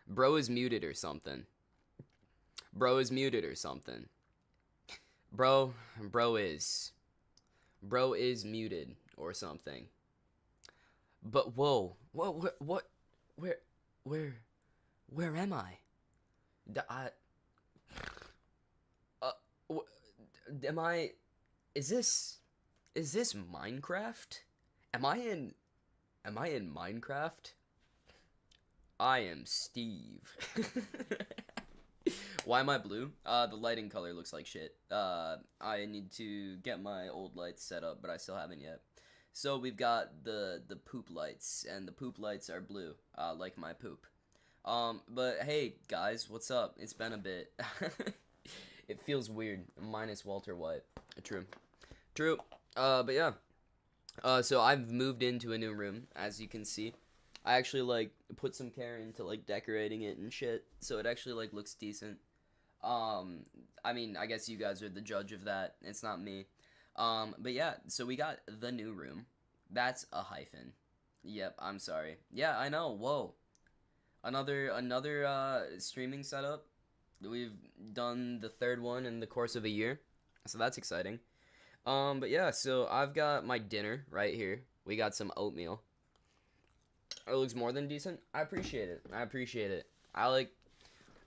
Bro is muted or something. Bro is muted or something. Bro, bro is. Bro is muted or something. But whoa, what, where, where, where am I? I, am I, is this Minecraft? Am I in Minecraft? I am Steve. Why am I blue? The lighting color looks like shit. I need to get my old lights set up, but I still haven't yet. So we've got the poop lights, and the poop lights are blue, like my poop. But hey, guys, what's up? It's been a bit. It feels weird, minus Walter White. True. True. But yeah. So I've moved into a new room, as you can see. I actually, like, put some care into, like, decorating it and shit, so it actually, like, looks decent. I mean, I guess you guys are the judge of that. It's not me. But yeah, so we got the new room. That's a hyphen. Yep, I'm sorry. Yeah, I know. Whoa. Another streaming setup. We've done the third one in the course of a year, so that's exciting. But yeah, so I've got my dinner right here. We got some oatmeal. It looks more than decent. I appreciate it. I appreciate it. I like,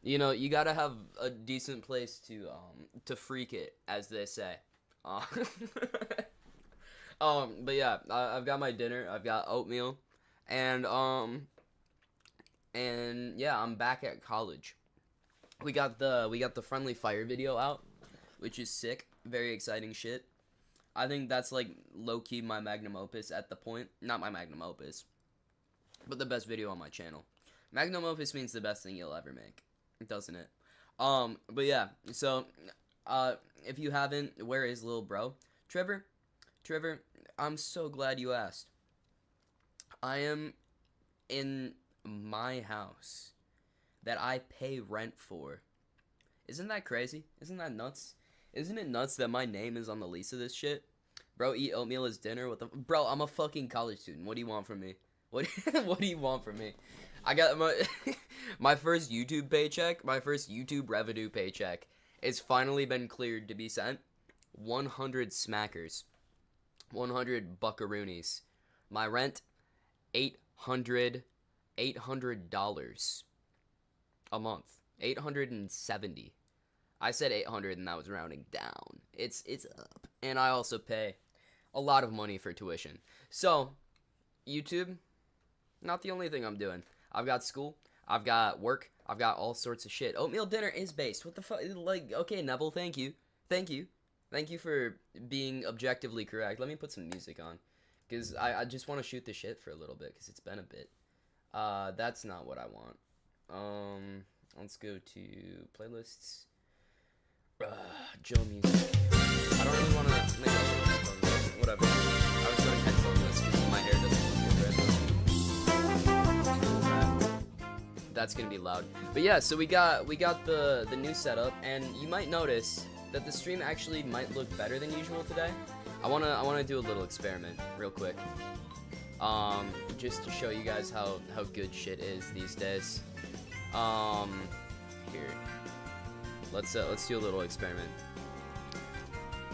you know, you gotta have a decent place to freak it, as they say. But yeah, I've got my dinner. I've got oatmeal, and yeah, I'm back at college. We got the friendly fire video out, which is sick. Very exciting shit. I think that's like low key my magnum opus at the point. Not my magnum opus, but the best video on my channel. Magnum opus means the best thing you'll ever make, doesn't it? But yeah, so if you haven't, where is little bro? Trevor, I'm so glad you asked. I am in my house that I pay rent for. Isn't that crazy? Isn't that nuts? Isn't it nuts that my name is on the lease of this shit? Bro, eat oatmeal as dinner? What the... Bro, I'm a fucking college student. What do you want from me? What do you want from me? I got my my first YouTube paycheck, my first YouTube revenue paycheck. It's finally been cleared to be sent. 100 smackers. 100 buckaroonies. My rent, $800 a month. 870. I said 800 and that was rounding down. It's up. And I also pay a lot of money for tuition. So, YouTube, not the only thing I'm doing. I've got school, I've got work, I've got all sorts of shit. Oatmeal dinner is based. What the fuck? Like, okay, Neville, thank you. Thank you. Thank you for being objectively correct. Let me put some music on. Because I just want to shoot the shit for a little bit, because it's been a bit. That's not what I want. Let's go to playlists. Joe music. I don't really want to make a headphone. Whatever. I was going headphoneless because my hair doesn't look good. That's gonna be loud. But yeah, so we got the new setup, and you might notice that the stream actually might look better than usual today. I wanna do a little experiment real quick. Just to show you guys how good shit is these days. Here. Let's do a little experiment.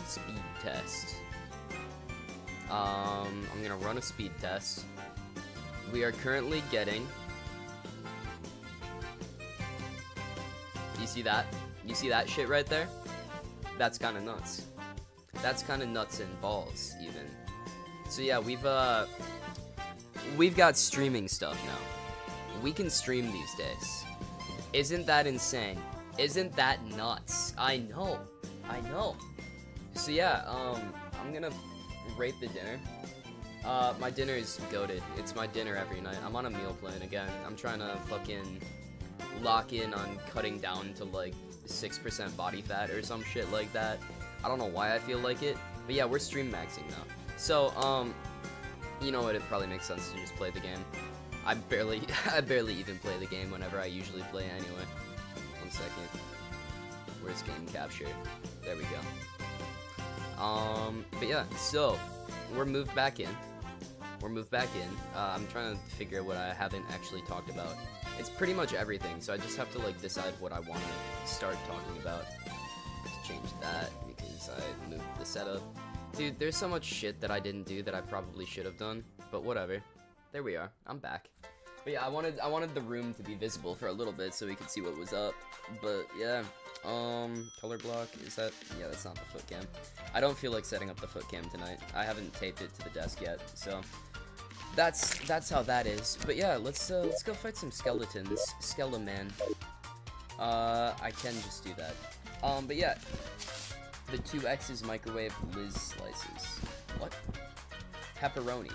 Speed test. I'm gonna run a speed test. We are currently getting. You see that? You see that shit right there? That's kind of nuts. That's kind of nuts and balls, even. So yeah, we've got streaming stuff now. We can stream these days. Isn't that insane? Isn't that nuts? I know. So yeah, I'm gonna rate the dinner. My dinner is goated. It's my dinner every night. I'm on a meal plan again. I'm trying to fucking lock in on cutting down to like 6% body fat or some shit like that. I don't know why I feel like it, but yeah, we're stream maxing now. So, you know what? It probably makes sense to just play the game. I barely even play the game whenever I usually play anyway. 1 second. Where's game capture? There we go. But yeah, so we're moved back in. I'm trying to figure out what I haven't actually talked about. It's pretty much everything, so I just have to like decide what I want to start talking about. Let's change that because I moved the setup. Dude, there's so much shit that I didn't do that I probably should have done, but whatever. There we are. I'm back. But yeah, I wanted the room to be visible for a little bit so we could see what was up. But yeah, color block, is that? Yeah, that's not the foot cam. I don't feel like setting up the foot cam tonight. I haven't taped it to the desk yet, so that's how that is. But yeah, let's go fight some skeletons. Skeleman. I can just do that. But yeah, the 2X's microwave Liz slices. What? Pepperoni.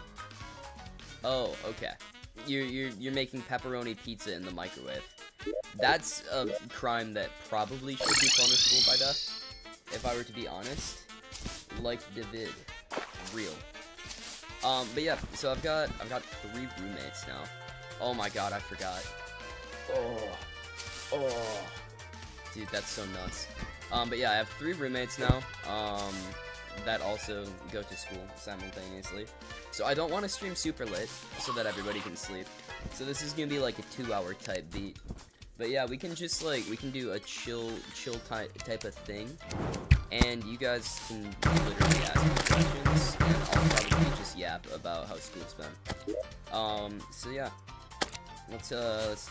Oh, okay. You're making pepperoni pizza in the microwave. That's a crime that probably should be punishable by death, if I were to be honest. Like David. Real. But yeah, so I've got 3 roommates now. Oh my god, I forgot. Oh. Dude, that's so nuts. But yeah, I have 3 roommates now, that also go to school simultaneously. So I don't want to stream super late, so that everybody can sleep. So this is gonna be like a 2-hour type beat. But yeah, we can just like, we can do a chill type of thing. And you guys can literally ask me questions, and I'll probably just yap about how school's been. So yeah. Let's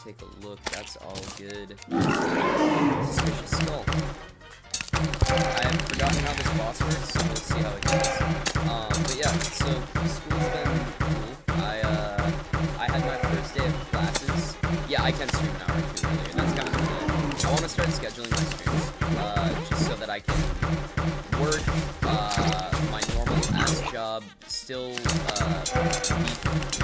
take a look. That's all good. Suspicious skull. I have forgotten how this boss works, so we'll see how it goes. But yeah, so school's been cool. I had my first day of classes. Yeah, I can stream an hour or 2 earlier. That's kind of good. I want to start scheduling my streams, just so that I can work my normal ass job, still be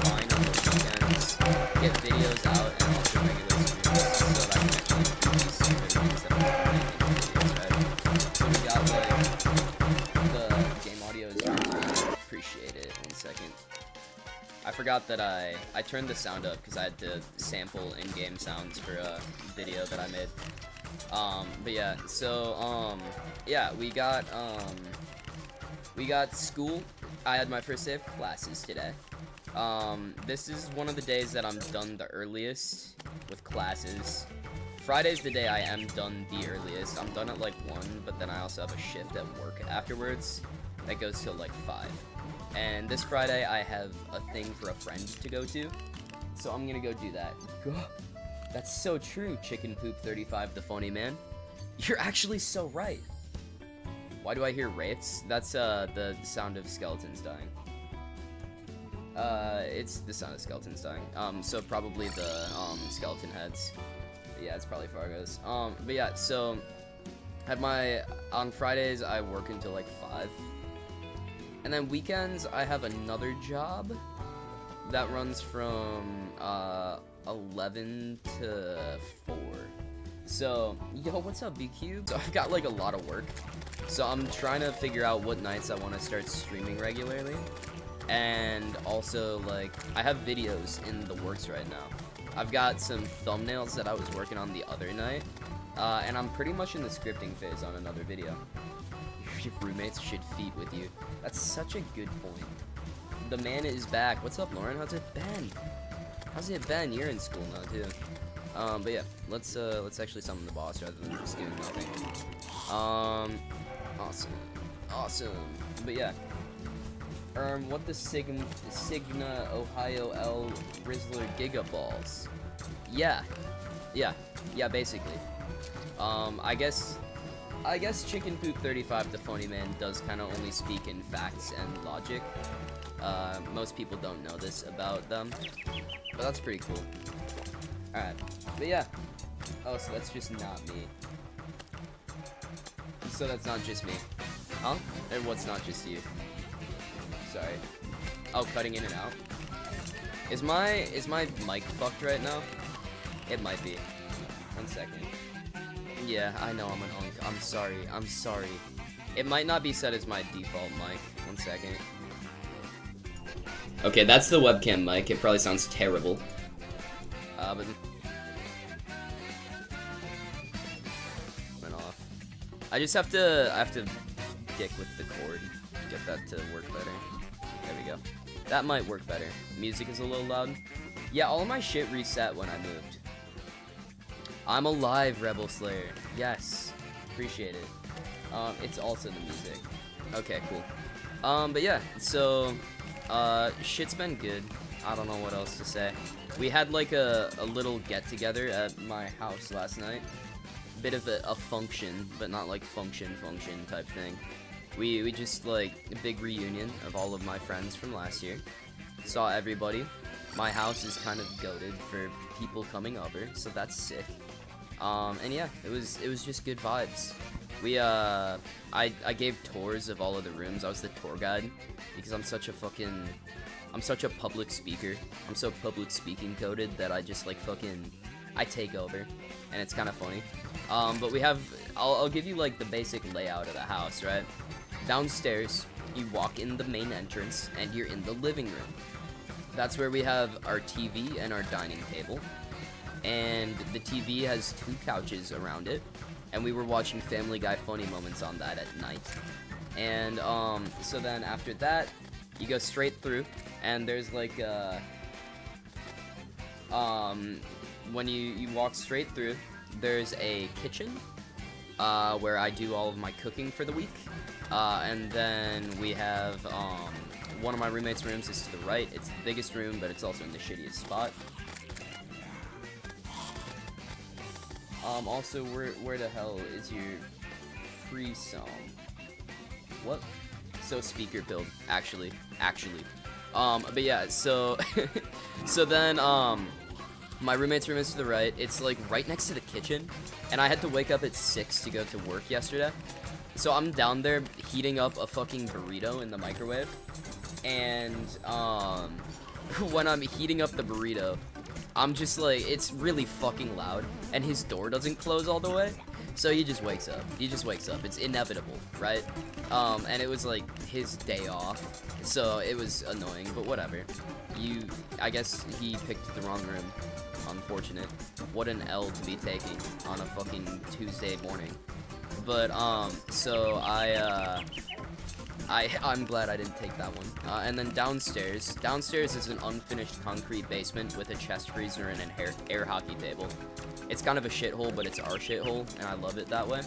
fine on the weekends, get videos out, and also regular streams, so that I can actually do these stupid things that I'm making videos, right? So we got like the game audio is really appreciate it. 1 second. I forgot that I turned the sound up because I had to sample in-game sounds for a video that I made. But yeah, so yeah, we got school. I had my first day of classes today. This is one of the days that I'm done the earliest with classes. Friday's the day I am done the earliest. I'm done at like 1, but then I also have a shift at work afterwards that goes till like 5. And this Friday I have a thing for a friend to go to, so I'm gonna go do that. That's so true, Chicken Poop 35 the phony man. You're actually so right. Why do I hear wraiths? That's the sound of skeletons dying. It's the sound of skeletons dying. So probably the skeleton heads. But yeah, it's probably Fargo's. But yeah, so on Fridays I work until like 5. And then weekends I have another job that runs from 11 to 4. So, yo, what's up, BQ? So I've got like a lot of work. So I'm trying to figure out what nights I want to start streaming regularly. And also, like, I have videos in the works right now. I've got some thumbnails that I was working on the other night. And I'm pretty much in the scripting phase on another video. Your roommates should feed with you. That's such a good point. The man is back. What's up, Lauren? How's it been? How's it been? You're in school now too. But yeah, let's actually summon the boss rather than just doing nothing. Awesome. But yeah. What the Signa Ohio L Rizzler Giga Balls? Yeah, basically. I guess Chicken Poop 35 the phony man does kind of only speak in facts and logic. Most people don't know this about them, but that's pretty cool. Alright, but yeah. Oh, so that's just not me. So that's not just me. Huh? And what's not just you? Sorry. Oh, cutting in and out. Is my mic fucked right now? It might be. 1 second. Yeah, I know I'm an unk. I'm sorry. It might not be set as my default mic. 1 second. Okay, that's the webcam mic. It probably sounds terrible. But went off. I have to dick with the cord to get that to work better. There we go. That might work better. Music is a little loud. Yeah, all of my shit reset when I moved. I'm alive, Rebel Slayer. Yes. Appreciate it. It's also the music. Okay, cool. But yeah, so, shit's been good. I don't know what else to say. We had like a little get-together at my house last night. Bit of a function, but not like function type thing. We just like a big reunion of all of my friends from last year. Saw everybody. My house is kind of goated for people coming over, so that's sick. And yeah, it was just good vibes. We I gave tours of all of the rooms. I was the tour guide because I'm such a public speaker. I'm so public speaking coded that I just like I take over, and it's kind of funny. But we have, I'll give you like the basic layout of the house, right? Downstairs, you walk in the main entrance, and you're in the living room. That's where we have our TV and our dining table. And the TV has 2 couches around it. And we were watching Family Guy funny moments on that at night. And, so then after that, you go straight through, and there's like, when you walk straight through, there's a kitchen, where I do all of my cooking for the week. And then we have, one of my roommate's rooms is to the right. It's the biggest room, but it's also in the shittiest spot. Also, where the hell is your free song? What? So speaker build, actually. But yeah, so, so then, my roommate's room is to the right. It's like right next to the kitchen, and I had to wake up at 6 to go to work yesterday. So I'm down there heating up a fucking burrito in the microwave, and when I'm heating up the burrito, I'm just like, it's really fucking loud, and his door doesn't close all the way, so he just wakes up. It's inevitable, right? And it was like his day off, so it was annoying, but whatever. I guess he picked the wrong room. Unfortunate. What an L to be taking on a fucking Tuesday morning. But, so I'm glad I didn't take that one. And then downstairs is an unfinished concrete basement with a chest freezer and an air hockey table. It's kind of a shithole, but it's our shithole, and I love it that way.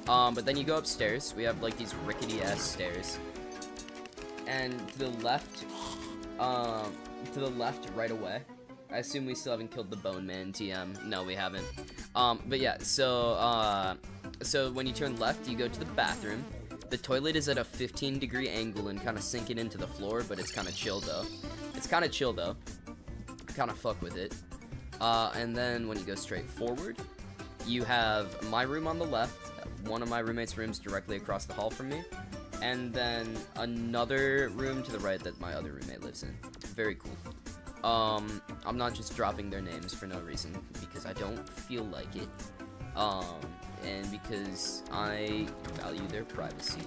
But then you go upstairs, we have like these rickety ass stairs. And to the left right away, I assume we still haven't killed the Bone Man TM. No, we haven't. But yeah, so when you turn left, you go to the bathroom. The toilet is at a 15-degree angle and kind of sinking into the floor, but it's kind of chill though. Kind of fuck with it. And then when you go straight forward, you have my room on the left, one of my roommate's rooms directly across the hall from me, and then another room to the right that my other roommate lives in. Very cool. I'm not just dropping their names for no reason, because I don't feel like it. And because I value their privacy.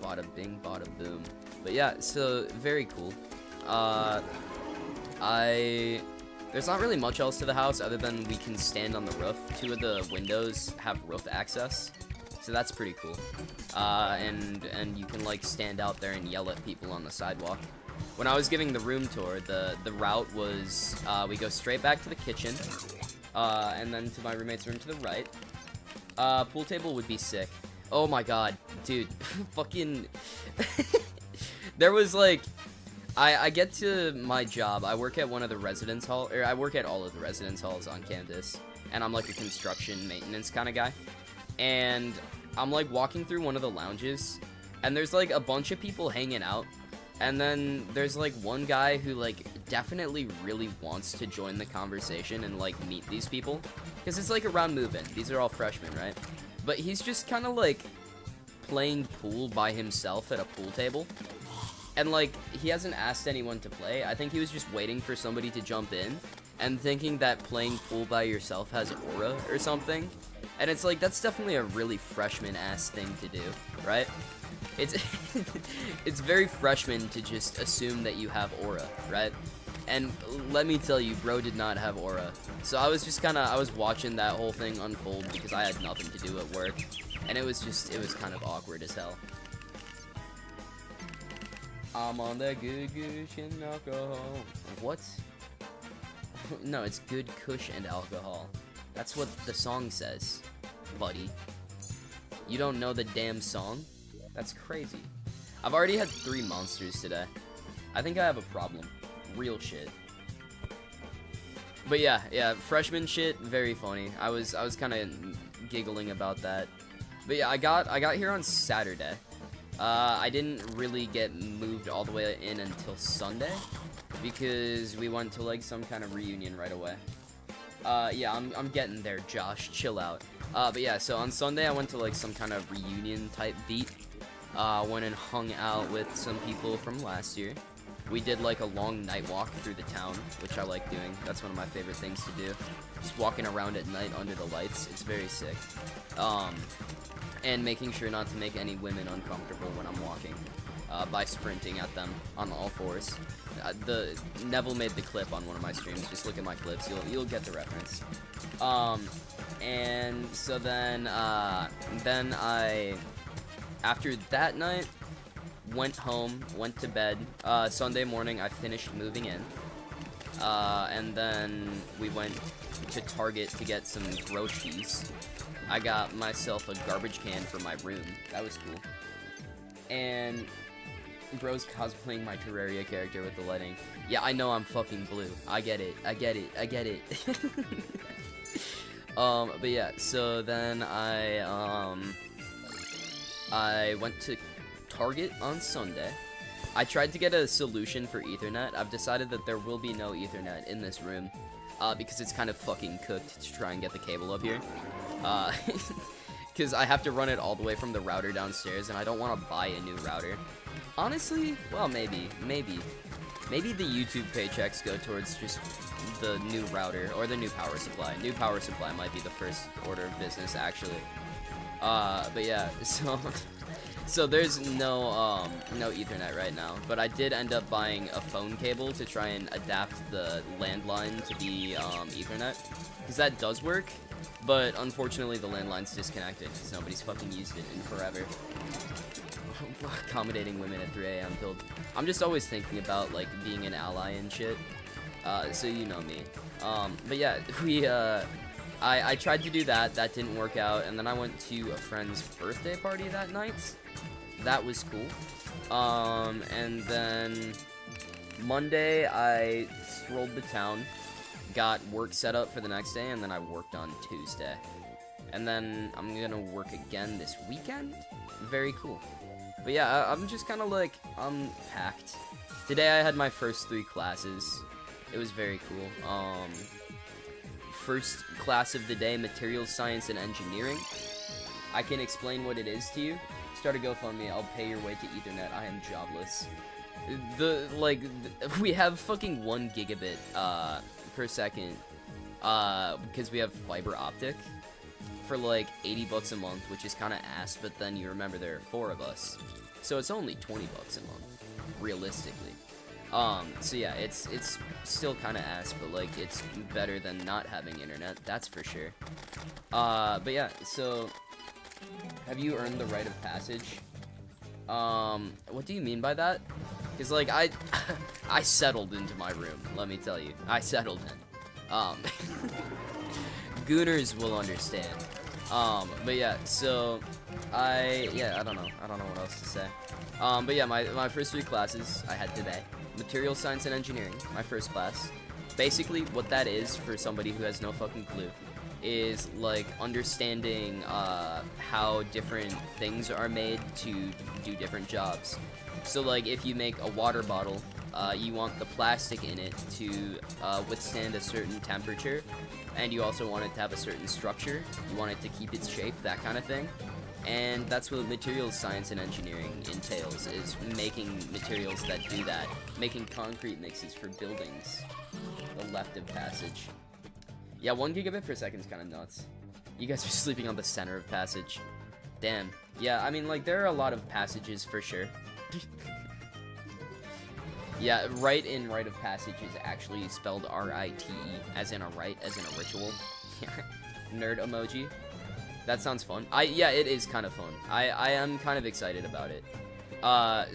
Bada bing, bada boom. But yeah, so very cool. There's not really much else to the house other than we can stand on the roof. 2 of the windows have roof access, so that's pretty cool. And you can like stand out there and yell at people on the sidewalk. When I was giving the room tour, the route was we go straight back to the kitchen, and then to my roommate's room to the right. Pool table would be sick. Oh my god, dude, fucking. There was like, I get to my job. I work at one of the residence halls, or I work at all of the residence halls on campus, and I'm like a construction maintenance kind of guy. And I'm like walking through one of the lounges, and there's like a bunch of people hanging out. And then there's like one guy who like definitely really wants to join the conversation and like meet these people, because it's like around move-in. These are all freshmen, right? But he's just kind of like playing pool by himself at a pool table, and like he hasn't asked anyone to play. I think he was just waiting for somebody to jump in and thinking that playing pool by yourself has aura or something. And it's like, that's definitely a really freshman ass thing to do, right? It's it's very freshman to just assume that you have aura, right? And let me tell you, bro did not have aura. So I was just I was watching that whole thing unfold because I had nothing to do at work, and it was kind of awkward as hell. I'm on that good kush and alcohol. What? No, it's good kush and alcohol. That's what the song says, buddy. You don't know the damn song? That's crazy. I've already had 3 monsters today. I think I have a problem. Real shit. But yeah, freshman shit, very funny. I was kind of giggling about that. But yeah, I got here on Saturday. I didn't really get moved all the way in until Sunday because we went to like some kind of reunion right away. Yeah, I'm getting there, Josh. Chill out. But yeah, so on Sunday I went to like some kind of reunion type beat. Went and hung out with some people from last year. We did like a long night walk through the town, which I like doing. That's one of my favorite things to do. Just walking around at night under the lights. It's very sick. And making sure not to make any women uncomfortable when I'm walking by sprinting at them on all fours. Neville made the clip on one of my streams. Just look at my clips. You'll get the reference. And so then I, after that night, went home, went to bed. Sunday morning, I finished moving in. And then we went to Target to get some groceries. I got myself a garbage can for my room. That was cool. And bro's cosplaying my Terraria character with the lighting. Yeah, I know I'm fucking blue. I get it. But yeah, so then I went to Target on Sunday. I tried to get a solution for Ethernet. I've decided that there will be no Ethernet in this room because it's kind of fucking cooked to try and get the cable up here. Because I have to run it all the way from the router downstairs, and I don't want to buy a new router. Honestly, well, maybe the YouTube paychecks go towards just the new router or the new power supply. New power supply might be the first order of business, actually. But yeah, so there's no Ethernet right now, but I did end up buying a phone cable to try and adapt the landline to be Ethernet, because that does work. But unfortunately, the landline's disconnected because nobody's fucking used it in forever. Accommodating women at 3 a.m. build. I'm just always thinking about like being an ally and shit. So you know me. But yeah, I tried to do that. That didn't work out, and then I went to a friend's birthday party that night. That was cool. And then Monday I strolled the town. Got work set up for the next day, and then I worked on Tuesday. And then I'm gonna work again this weekend. Very cool. But yeah, I'm just kind of like, I'm packed. Today I had my first 3 classes. It was very cool. First class of the day, materials science and engineering. I can explain what it is to you. Start a GoFundMe, I'll pay your way to Ethernet. I am jobless. We have fucking 1 gigabit, per second, because we have fiber optic for like 80 bucks a month, which is kind of ass, but then you remember there are 4 of us, so it's only 20 bucks a month, realistically. So yeah, it's still kind of ass, but like, it's better than not having internet, that's for sure. But yeah, so, have you earned the rite of passage? What do you mean by that? Because, like, I settled into my room, let me tell you. I settled in. Gooners will understand. But yeah, so, I don't know what else to say. But yeah, my first 3 classes I had today. Material science and engineering, my first class. Basically, what that is, for somebody who has no fucking clue, is like understanding how different things are made to do different jobs. So like, if you make a water bottle, you want the plastic in it to withstand a certain temperature, and you also want it to have a certain structure. You want it to keep its shape, that kind of thing. And that's what materials science and engineering entails, is making materials that do that. Making concrete mixes for buildings. The left of passage. Yeah, 1 gigabit per second is kind of nuts. You guys are sleeping on the center of passage. Damn. Yeah, I mean, like, there are a lot of passages for sure. Yeah, rite in rite of passage is actually spelled R-I-T-E, as in a rite, as in a ritual. Nerd emoji. That sounds fun. Yeah, it is kind of fun. I am kind of excited about it.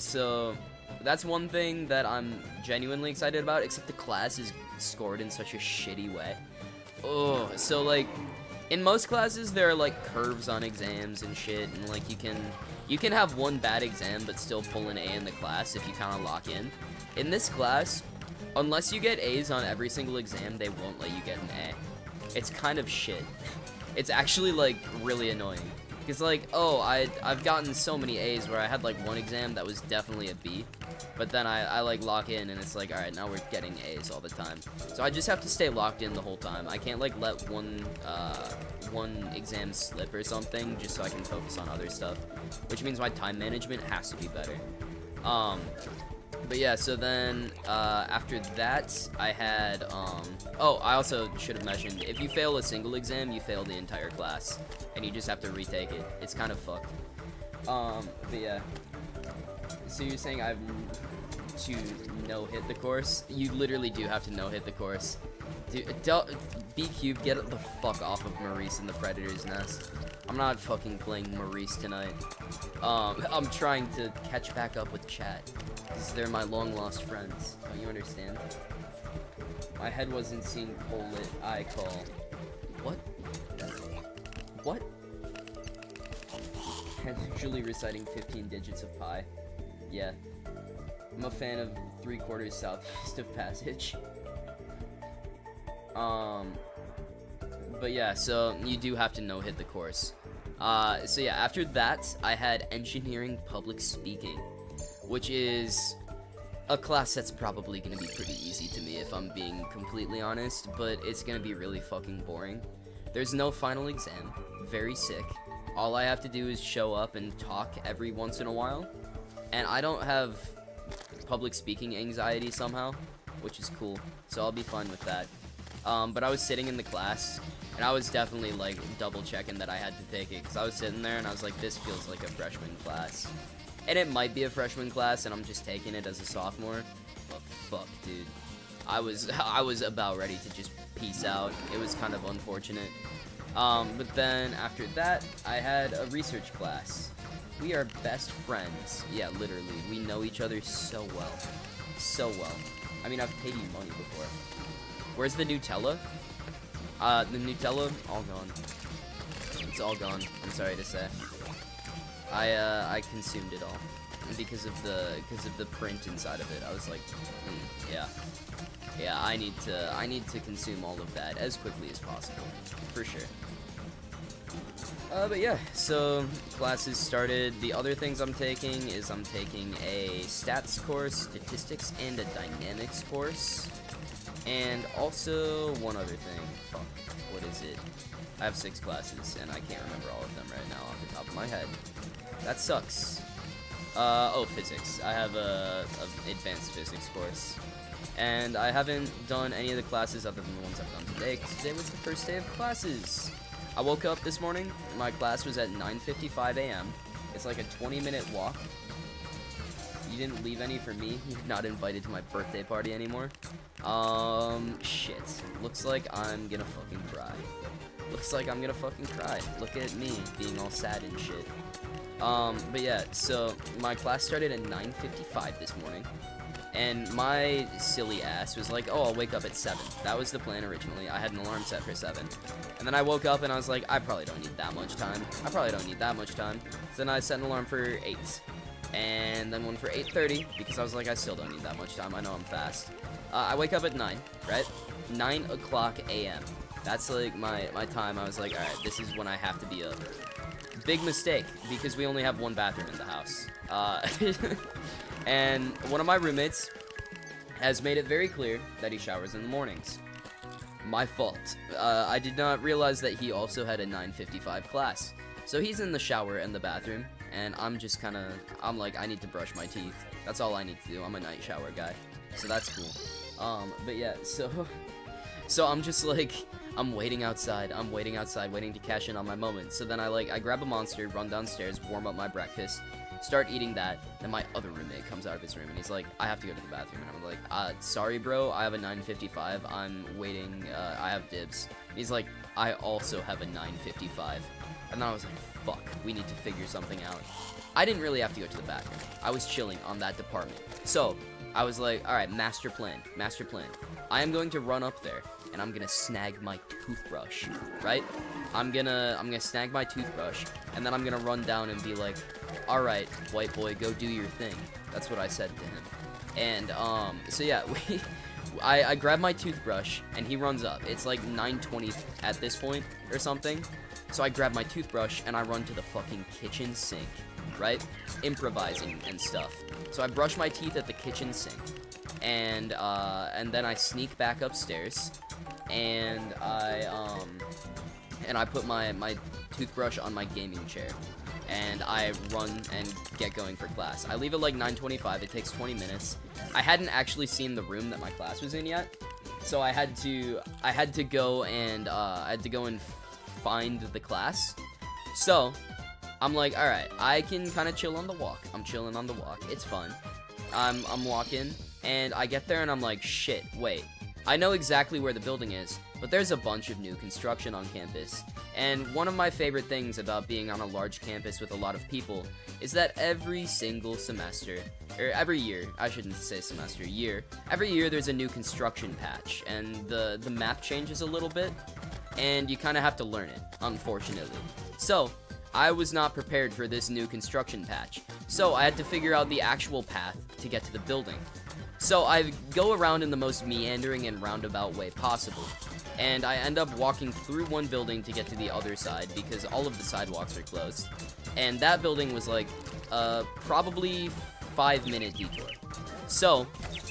So that's one thing that I'm genuinely excited about, except the class is scored in such a shitty way. Oh, so like, In most classes, there are like curves on exams and shit, and like you can have one bad exam but still pull an A in the class if you kind of lock in. In this class, unless you get A's on every single exam, they won't let you get an A. It's kind of shit. It's actually like really annoying. Because like, oh, I've gotten so many A's where I had like one exam that was definitely a B. But then I like lock in and it's like, alright, now we're getting A's all the time. So I just have to stay locked in the whole time. I can't like let one exam slip or something just so I can focus on other stuff. Which means my time management has to be better. But yeah, so then after that, I had, oh, I also should have mentioned, if you fail a single exam, you fail the entire class, and you just have to retake it. It's kind of fucked. But yeah, so you're saying I have to no-hit the course? You literally do have to no-hit the course. Dude, B-Cube, get the fuck off of Maurice and the Predator's Nest. I'm not fucking playing Maurice tonight. I'm trying to catch back up with chat. Because they're my long-lost friends. Don't you understand? My head wasn't seen lit. I call. What? What? Casually reciting 15 digits of pi. Yeah. I'm a fan of 3/4 southeast of Passage. But yeah, so you do have to no-hit the course. So yeah, after that, I had engineering public speaking, which is a class that's probably gonna be pretty easy to me if I'm being completely honest, but it's gonna be really fucking boring. There's no final exam, very sick. All I have to do is show up and talk every once in a while, and I don't have public speaking anxiety somehow, which is cool, so I'll be fine with that. But I was sitting in the class, and I was definitely, like, double-checking that I had to take it, because I was sitting there, and I was like, this feels like a freshman class. And it might be a freshman class, and I'm just taking it as a sophomore, but fuck, dude. I was about ready to just peace out. It was kind of unfortunate. But then, after that, I had a research class. We are best friends. Yeah, literally. We know each other so well. So well. I mean, I've paid you money before. Where's the Nutella? The Nutella, all gone. It's all gone, I'm sorry to say. I consumed it all. Because of the print inside of it. I was like, yeah. Yeah, I need to consume all of that as quickly as possible. For sure. But yeah, so classes started. The other things I'm taking is I'm taking a stats course, statistics, and a dynamics course. And also one other thing. Fuck, what is it? I have 6 classes, and I can't remember all of them right now off the top of my head. That sucks. Oh, physics. I have a advanced physics course. And I haven't done any of the classes other than the ones I've done today, because today was the first day of classes. I woke up this morning, and my class was at 9:55 a.m. It's like a 20-minute walk. You didn't leave any for me? You're not invited to my birthday party anymore? Shit. Looks like I'm gonna fucking cry. Looks like I'm gonna fucking cry. Look at me, being all sad and shit. But yeah, so my class started at 9:55 this morning. And my silly ass was like, oh, I'll wake up at 7. That was the plan originally. I had an alarm set for 7. And then I woke up and I was like, I probably don't need that much time. So then I set an alarm for 8. And then one for 8:30, because I was like, I still don't need that much time. I know I'm fast. I wake up at 9, right? 9 o'clock a.m. That's like my time. I was like, alright, this is when I have to be up. Big mistake, because we only have one bathroom in the house. And one of my roommates has made it very clear that he showers in the mornings. My fault. I did not realize that he also had a 9:55 class. So he's in the shower and the bathroom, and I'm just kind of, I'm like, I need to brush my teeth. That's all I need to do. I'm a night shower guy. So that's cool. But yeah, so I'm just like, I'm waiting outside, waiting to cash in on my moment. So then I grab a Monster, run downstairs, warm up my breakfast, start eating that. Then my other roommate comes out of his room and he's like, I have to go to the bathroom. And I'm like, sorry bro, I have a 9:55. I'm waiting, I have dibs. And he's like, I also have a 9:55. And then I was like, fuck, we need to figure something out. I didn't really have to go to the bathroom. I was chilling on that department. So I was like, alright, master plan. I am going to run up there. and I'm gonna snag my toothbrush, right? I'm gonna snag my toothbrush, and then I'm gonna run down and be like, all right, white boy, go do your thing. That's what I said to him. And so yeah, I grab my toothbrush, and he runs up. It's like 9:20 at this point or something. So I grab my toothbrush and I run to the fucking kitchen sink, right? Improvising and stuff. So I brush my teeth at the kitchen sink, and then I sneak back upstairs, and I put my toothbrush on my gaming chair, and I run and get going for class. I leave at like 9:25. It takes 20 minutes. I hadn't actually seen the room that my class was in yet, so I had to go and find the class. So I'm like, all right, I can kind of chill on the walk. I'm chilling on the walk. It's fun. I'm walking, and I get there, and I'm like, shit, wait. I know exactly where the building is, but there's a bunch of new construction on campus. And one of my favorite things about being on a large campus with a lot of people is that every single semester, or every year, I shouldn't say semester, year, every year there's a new construction patch, and the map changes a little bit, and you kind of have to learn it, unfortunately. So I was not prepared for this new construction patch, so I had to figure out the actual path to get to the building. So I go around in the most meandering and roundabout way possible, and I end up walking through one building to get to the other side because all of the sidewalks are closed. And that building was like probably 5-minute detour. So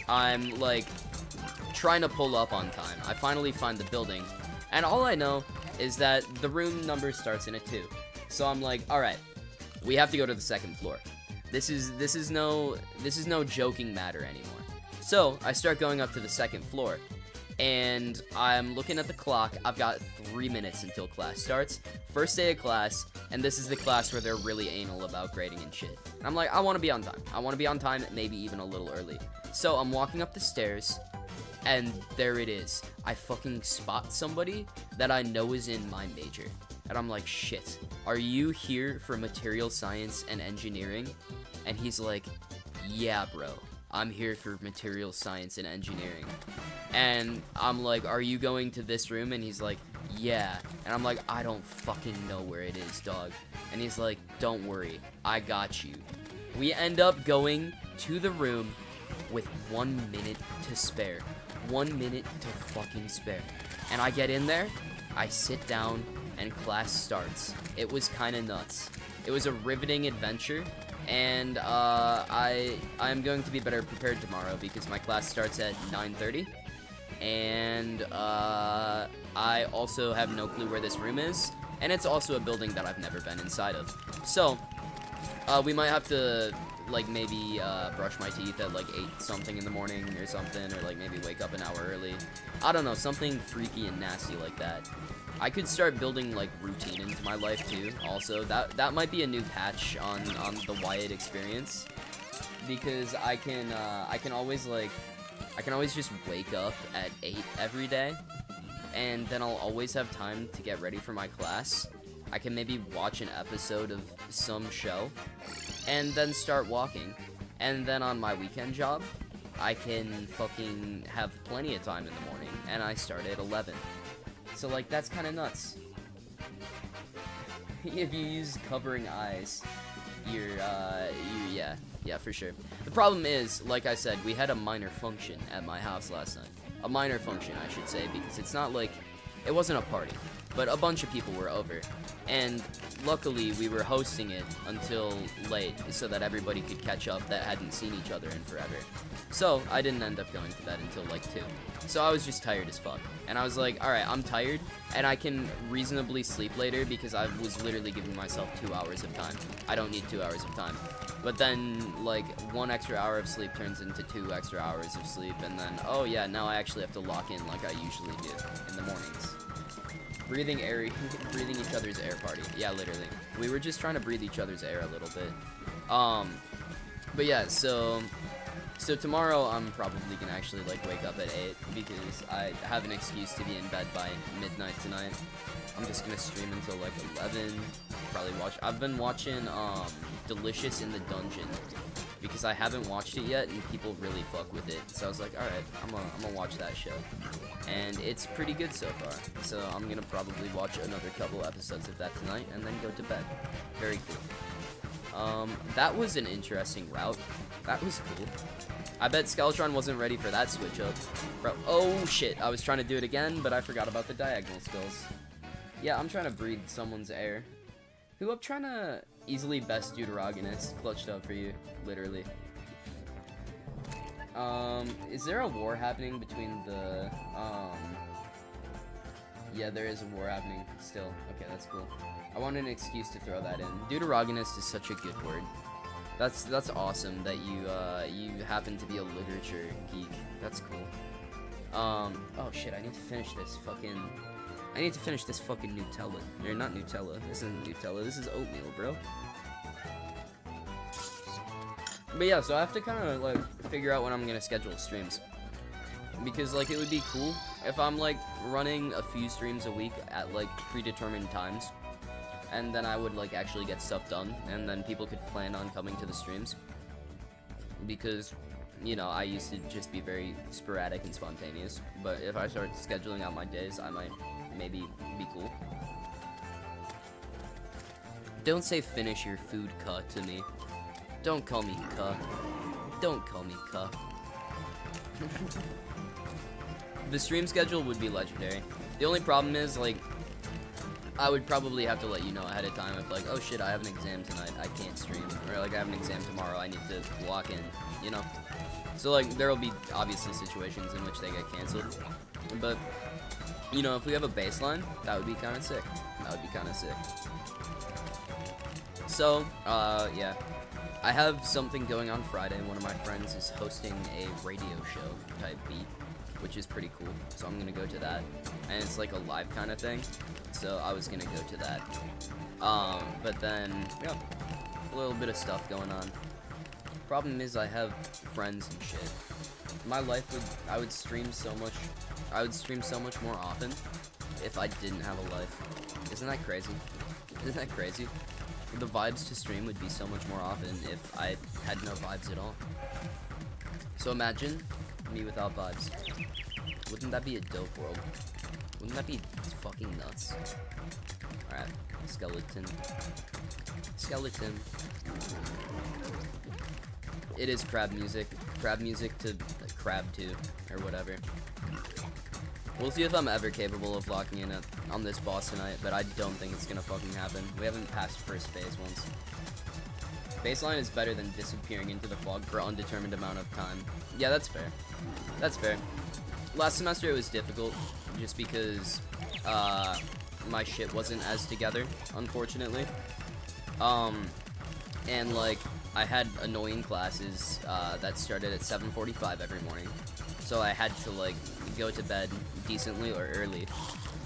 I'm like trying to pull up on time. I finally find the building, and all I know is that the room number starts in a 2. So I'm like, all right, we have to go to the second floor. This is no joking matter anymore. So I start going up to the second floor, and I'm looking at the clock. I've got 3 minutes until class starts. First day of class, and this is the class where they're really anal about grading and shit. And I'm like, I want to be on time. I want to be on time, maybe even a little early. So I'm walking up the stairs, and there it is. I fucking spot somebody that I know is in my major. And I'm like, shit, are you here for material science and engineering? And he's like, yeah, bro. I'm here for material science and engineering. And I'm like, are you going to this room? And he's like, yeah. And I'm like, I don't fucking know where it is, dog. And he's like, don't worry, I got you. We end up going to the room with 1 minute to spare. 1 minute to fucking spare. And I get in there, I sit down, and class starts. It was kind of nuts. It was a riveting adventure. And I'm going to be better prepared tomorrow because my class starts at 9:30, and I also have no clue where this room is, and it's also a building that I've never been inside of. So we might have to like maybe brush my teeth at like 8 something in the morning or something, or like maybe wake up an hour early. I don't know, something freaky and nasty like that. I could start building like routine into my life too. Also, that might be a new patch on the Wyeeett experience, because I can always just wake up at 8 every day, and then I'll always have time to get ready for my class. I can maybe watch an episode of some show, and then start walking, and then on my weekend job, I can fucking have plenty of time in the morning, and I start at 11. So, like, that's kind of nuts. If you use covering eyes, yeah, for sure. The problem is, like I said, we had a minor function at my house last night. A minor function, I should say, because it's not like, it wasn't a party, but a bunch of people were over. And luckily, we were hosting it until late so that everybody could catch up that hadn't seen each other in forever. So, I didn't end up going to that until like 2. So I was just tired as fuck. And I was like, alright, I'm tired, and I can reasonably sleep later because I was literally giving myself 2 hours of time. I don't need 2 hours of time. But then, like, 1 extra hour of sleep turns into 2 extra hours of sleep, and then, oh yeah, now I actually have to lock in like I usually do in the mornings. Breathing each other's air party. Yeah, literally. We were just trying to breathe each other's air a little bit. But yeah, so tomorrow I'm probably gonna actually like wake up at 8 because I have an excuse to be in bed by midnight tonight. I'm just gonna stream until like 11. Probably watch. I've been watching Delicious in the Dungeon because because I haven't watched it yet, and people really fuck with it. So I was like, alright, I'm gonna watch that show. And it's pretty good so far. So I'm gonna probably watch another couple episodes of that tonight, and then go to bed. Very cool. That was an interesting route. That was cool. I bet Skeletron wasn't ready for that switch up. Bro, oh shit, I was trying to do it again, but I forgot about the diagonal skills. Yeah, I'm trying to breathe someone's air. Who I'm trying to easily best Deuteragonist clutched up for you, literally. Is there a war happening between the, yeah, there is a war happening still. Okay, that's cool. I wanted an excuse to throw that in. Deuteragonist is such a good word. That's awesome that you happen to be a literature geek. That's cool. Oh shit, I need to finish this fucking Nutella. Or not Nutella. This isn't Nutella. This is oatmeal, bro. But yeah, so I have to kind of like figure out when I'm gonna schedule streams, because like it would be cool if I'm like running a few streams a week at like predetermined times, and then I would like actually get stuff done, and then people could plan on coming to the streams, because you know, I used to just be very sporadic and spontaneous. But if I start scheduling out my days, I might maybe be cool. Don't say finish your food, cuh, to me. Don't call me cuh. Don't call me cuh. The stream schedule would be legendary. The only problem is, like, I would probably have to let you know ahead of time if, like, oh shit, I have an exam tonight, I can't stream. Or, like, I have an exam tomorrow, I need to lock in, you know? So, like, there will be, obviously, situations in which they get canceled. But, you know, if we have a baseline, that would be kind of sick. That would be kind of sick. So, yeah. I have something going on Friday. One of my friends is hosting a radio show type beat, which is pretty cool. So I'm gonna go to that. And it's like a live kind of thing. So I was gonna go to that. But then, yeah, a little bit of stuff going on. Problem is I have friends and shit. My life I would stream so much more often if I didn't have a life. Isn't that crazy? Isn't that crazy? The vibes to stream would be so much more often if I had no vibes at all. So imagine me without vibes. Wouldn't that be a dope world? Wouldn't that be fucking nuts? Alright, skeleton. Skeleton. It is crab music. Crab music to crab 2, or whatever. We'll see if I'm ever capable of locking in on this boss tonight, but I don't think it's gonna fucking happen. We haven't passed first phase once. Baseline is better than disappearing into the fog for an undetermined amount of time. Yeah, that's fair. That's fair. Last semester it was difficult, just because my shit wasn't as together, unfortunately. And like, I had annoying classes that started at 7:45 every morning. So I had to like go to bed decently or early,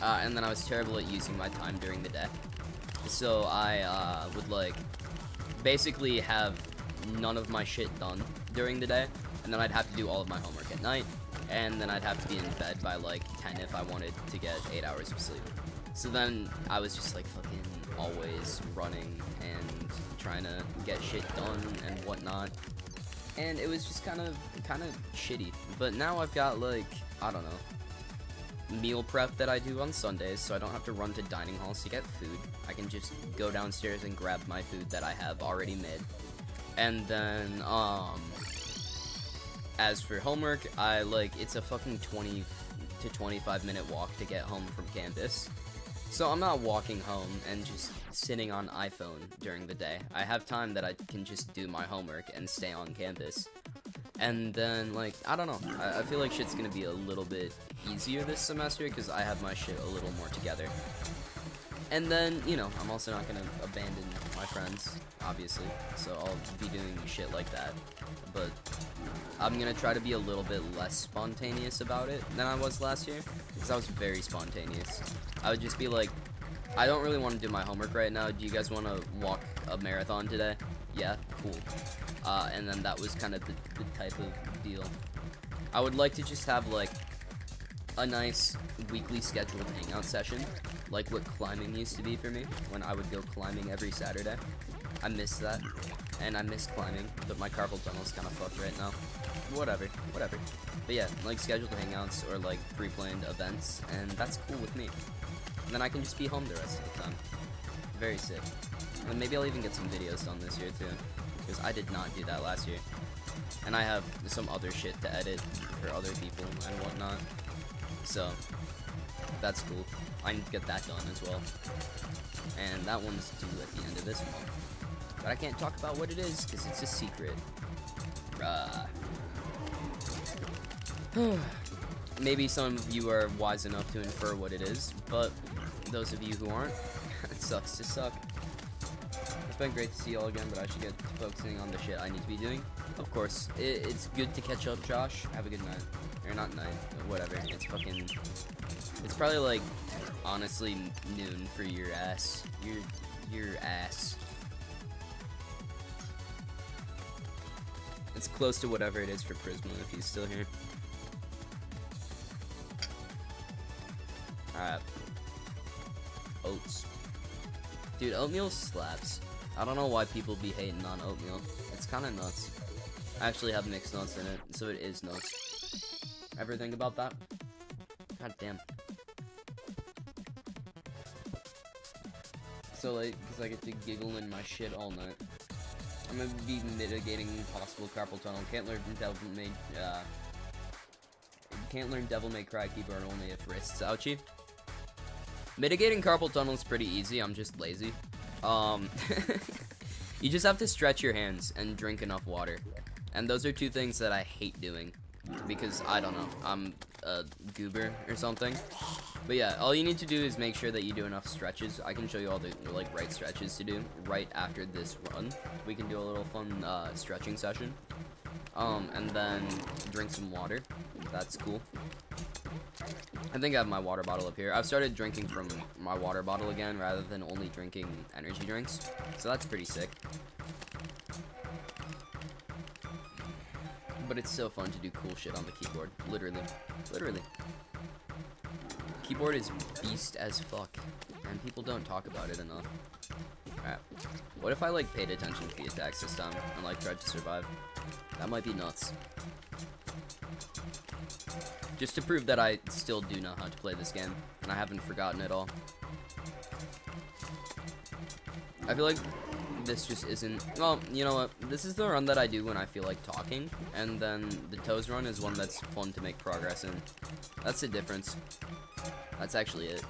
and then I was terrible at using my time during the day. So I would like basically have none of my shit done during the day, and then I'd have to do all of my homework at night, and then I'd have to be in bed by like 10 if I wanted to get 8 hours of sleep. So then I was just like fucking always running and trying to get shit done and whatnot. And it was just kind of shitty. But now I've got like, I don't know, meal prep that I do on Sundays, so I don't have to run to dining halls to get food. I can just go downstairs and grab my food that I have already made. And then, as for homework, it's a fucking 20 to 25 minute walk to get home from campus. So I'm not walking home and just sitting on iPhone during the day. I have time that I can just do my homework and stay on campus. And then, like, I don't know. I feel like shit's gonna be a little bit easier this semester because I have my shit a little more together. And then, you know, I'm also not gonna abandon my friends, obviously. So I'll be doing shit like that. But I'm gonna try to be a little bit less spontaneous about it than I was last year, because I was very spontaneous. I would just be like, I don't really want to do my homework right now. Do you guys want to walk a marathon today? Yeah, cool. And then that was kind of the type of deal. I would like to just have like a nice weekly scheduled hangout session, like what climbing used to be for me, when I would go climbing every Saturday. I miss that, and I miss climbing, but my carpal tunnel's kind of fucked right now. Whatever. But yeah, like scheduled hangouts or like pre-planned events, and that's cool with me. And then I can just be home the rest of the time. Very sick. And maybe I'll even get some videos done this year too, because I did not do that last year. And I have some other shit to edit for other people and whatnot. So, that's cool. I can get that done as well. And that one's due at the end of this month. But I can't talk about what it is, because it's a secret. Maybe some of you are wise enough to infer what it is, but those of you who aren't, it sucks to suck. It's been great to see y'all again, but I should get to focusing on the shit I need to be doing. Of course, it's good to catch up, Josh. Have a good night. Or not night, whatever. It's probably like, honestly, noon for your ass. Your ass. It's close to whatever it is for Prisma if he's still here. Alright. Oats. Dude, oatmeal slaps. I don't know why people be hating on oatmeal. It's kind of nuts. I actually have mixed nuts in it, so it is nuts. Ever think about that? God damn. So, like, because I get to giggle in my shit all night. I'm gonna be mitigating possible carpal tunnel. Can't learn Devil May Cry keyboard only if wrists. Ouchie. Mitigating carpal tunnel is pretty easy. I'm just lazy. You just have to stretch your hands and drink enough water. And those are two things that I hate doing. Because, I don't know, I'm a goober or something. But yeah, all you need to do is make sure that you do enough stretches. I can show you all the, like, right stretches to do right after this run. We can do a little fun, stretching session. And then drink some water. That's cool. I think I have my water bottle up here. I've started drinking from my water bottle again rather than only drinking energy drinks. So that's pretty sick. But it's so fun to do cool shit on the keyboard. Literally. Keyboard is beast as fuck. And people don't talk about it enough. Alright. What if I, like, paid attention to the attacks this time and, like, tried to survive? That might be nuts. Just to prove that I still do know how to play this game. And I haven't forgotten it all. I feel like this just isn't... Well, you know what? This is the run that I do when I feel like talking. And then the toes run is one that's fun to make progress in. That's the difference. That's actually it.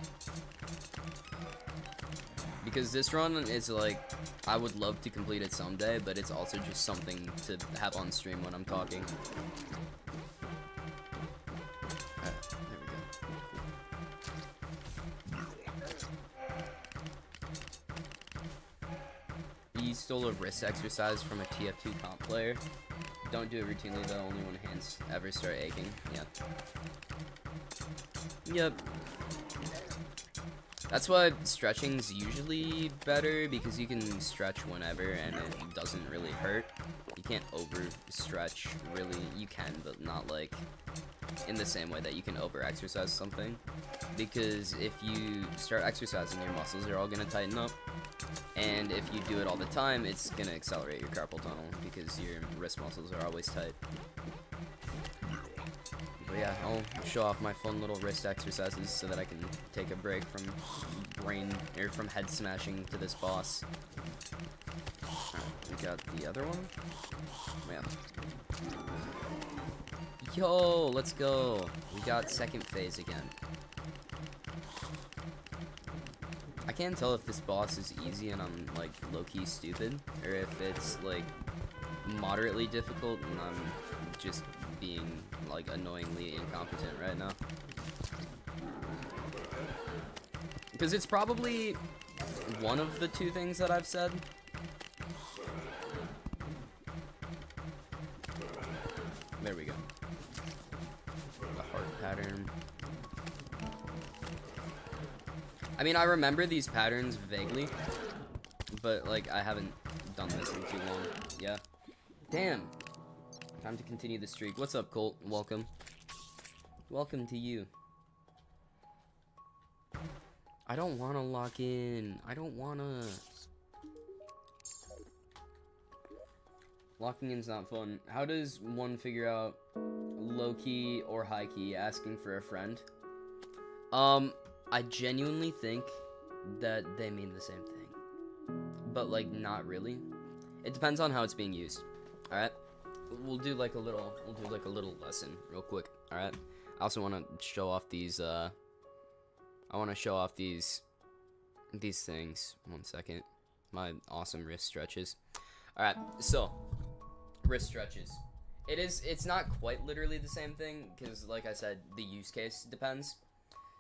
Because this run is like... I would love to complete it someday, but it's also just something to have on stream when I'm talking. Stole a wrist exercise from a TF2 comp player. Don't do it routinely though, only when hands ever start aching. Yep. That's why stretching's usually better, because you can stretch whenever and it doesn't really hurt. You can't over stretch, really. You can, but not like in the same way that you can over exercise something. Because if you start exercising, your muscles are all gonna tighten up. And if you do it all the time, it's gonna accelerate your carpal tunnel because your wrist muscles are always tight. But yeah, I'll show off my fun little wrist exercises so that I can take a break from from head smashing to this boss. Alright, we got the other one. Man. Yo, let's go. We got second phase again. I can't tell if this boss is easy and I'm, like, low-key stupid, or if it's, like, moderately difficult and I'm just being, like, annoyingly incompetent right now. Because it's probably one of the two things that I've said. There we go. The heart pattern. I mean, I remember these patterns vaguely, but, like, I haven't done this in too long. Yeah. Damn. Time to continue the streak. What's up, Colt? Welcome. Welcome to you. I don't want to lock in. I don't want to. Locking in's not fun. How does one figure out low-key or high-key asking for a friend? I genuinely think that they mean the same thing. But, like, not really. It depends on how it's being used. Alright? We'll do like a little lesson real quick. Alright? I also want to show off these, these things. 1 second. My awesome wrist stretches. Alright, so wrist stretches. It's not quite literally the same thing, because like I said, the use case depends.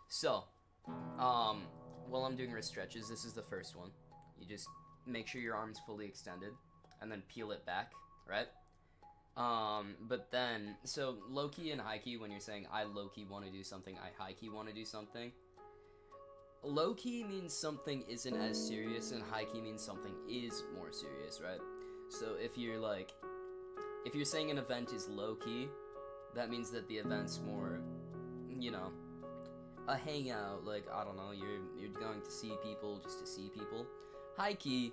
So, while I'm doing wrist stretches, this is the first one. You just make sure your arm's fully extended, and then peel it back, right? But then, so low-key and high-key, when you're saying I low-key want to do something, I high-key want to do something, low-key means something isn't as serious, and high-key means something is more serious, right? So if you're saying an event is low-key, that means that the event's more, you know, a hangout, like, I don't know, you're going to see people just to see people. High-key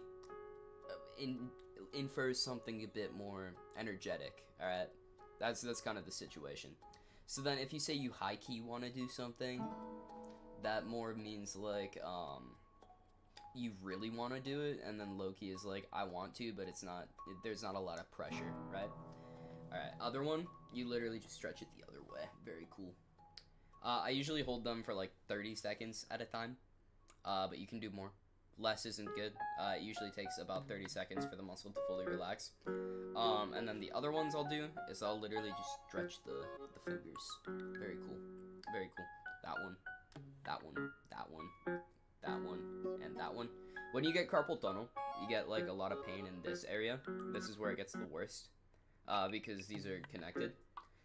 infers something a bit more energetic, alright? That's kind of the situation. So then if you say you high-key want to do something, that more means, like, you really want to do it, and then low-key is like, I want to, but there's not a lot of pressure, right? Alright, other one, you literally just stretch it the other way. Very cool. I usually hold them for like 30 seconds at a time, but you can do more. Less isn't good. It usually takes about 30 seconds for the muscle to fully relax. And then the other ones I'll do is I'll literally just stretch the fingers. Very cool. Very cool. That one, that one, that one, that one, and that one. When you get carpal tunnel, you get like a lot of pain in this area. This is where it gets the worst, because these are connected.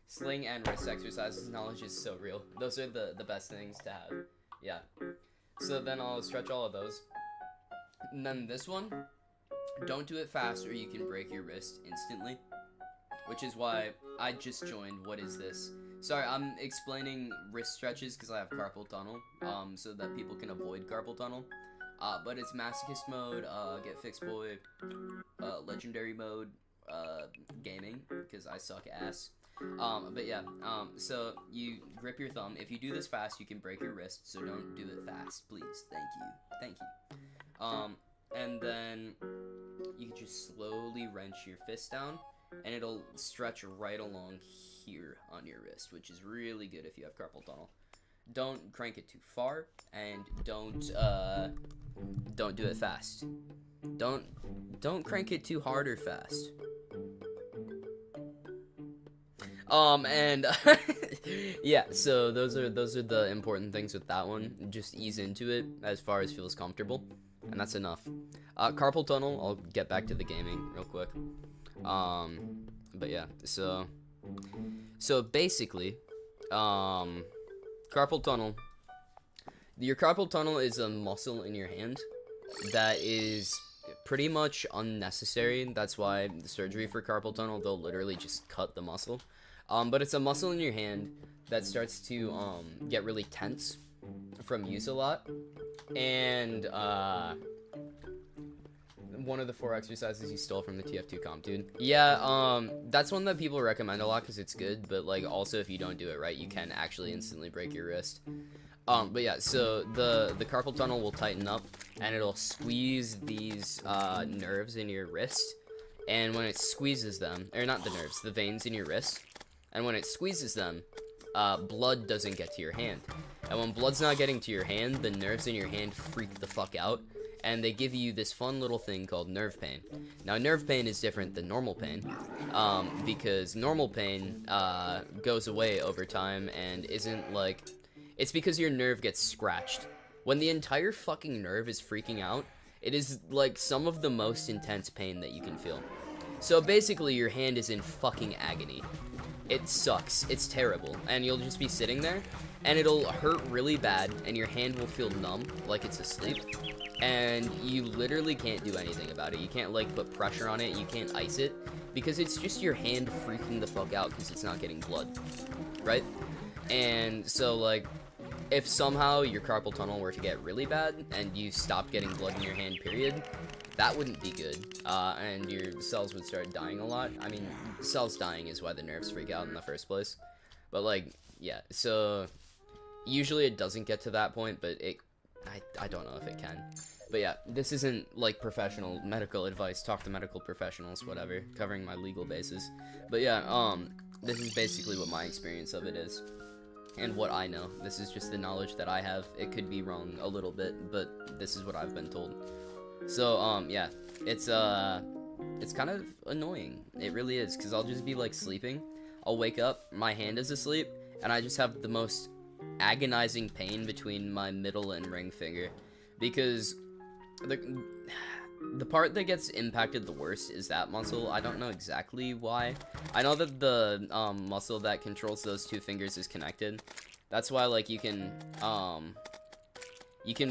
Sling and wrist exercises knowledge is so real. Those are the best things to have. Yeah. So then I'll stretch all of those. And then this one, don't do it fast or you can break your wrist instantly. Which is why I just joined What Is This? Sorry, I'm explaining wrist stretches because I have carpal tunnel, so that people can avoid carpal tunnel. But it's masochist mode, getfixedboi, legendary mode, gaming, because I suck ass. But yeah, so you grip your thumb. If you do this fast, you can break your wrist, so don't do it fast, please. Thank you. And then you can just slowly wrench your fist down, and it'll stretch right along here on your wrist, which is really good if you have carpal tunnel. Don't crank it too far, and don't do it fast. Don't crank it too hard or fast. And yeah, so those are the important things with that one. Just ease into it as far as feels comfortable, and that's enough. Carpal tunnel, I'll get back to the gaming real quick. But yeah, so basically, carpal tunnel. Your carpal tunnel is a muscle in your hand that is pretty much unnecessary. That's why the surgery for carpal tunnel, they'll literally just cut the muscle. But it's a muscle in your hand that starts to get really tense from use a lot. And one of the 4 exercises you stole from the TF2 comp, dude. Yeah, that's one that people recommend a lot because it's good, but like also if you don't do it right, you can actually instantly break your wrist. But yeah, so the carpal tunnel will tighten up, and it'll squeeze these nerves in your wrist. And when it squeezes them, or not the nerves, the veins in your wrist, and when it squeezes them, blood doesn't get to your hand. And when blood's not getting to your hand, the nerves in your hand freak the fuck out, and they give you this fun little thing called nerve pain. Now, nerve pain is different than normal pain, because normal pain goes away over time and isn't like... It's because your nerve gets scratched. When the entire fucking nerve is freaking out, it is like some of the most intense pain that you can feel. So basically, your hand is in fucking agony. It sucks. It's terrible. And you'll just be sitting there, and it'll hurt really bad, and your hand will feel numb, like it's asleep. And you literally can't do anything about it. You can't, like, put pressure on it. You can't ice it, because it's just your hand freaking the fuck out because it's not getting blood, right? And so, like, if somehow your carpal tunnel were to get really bad, and you stopped getting blood in your hand, period, that wouldn't be good, and your cells would start dying a lot. I mean, cells dying is why the nerves freak out in the first place. But, like, yeah, so usually it doesn't get to that point, but I don't know if it can. But yeah, this isn't, like, professional medical advice. Talk to medical professionals, whatever, covering my legal bases. But yeah, this is basically what my experience of it is. And what I know. This is just the knowledge that I have. It could be wrong a little bit, but this is what I've been told. So, yeah, it's kind of annoying. It really is, because I'll just be, like, sleeping. I'll wake up, my hand is asleep, and I just have the most agonizing pain between my middle and ring finger. Because the part that gets impacted the worst is that muscle. I don't know exactly why. I know that the muscle that controls those two fingers is connected. That's why, like, you can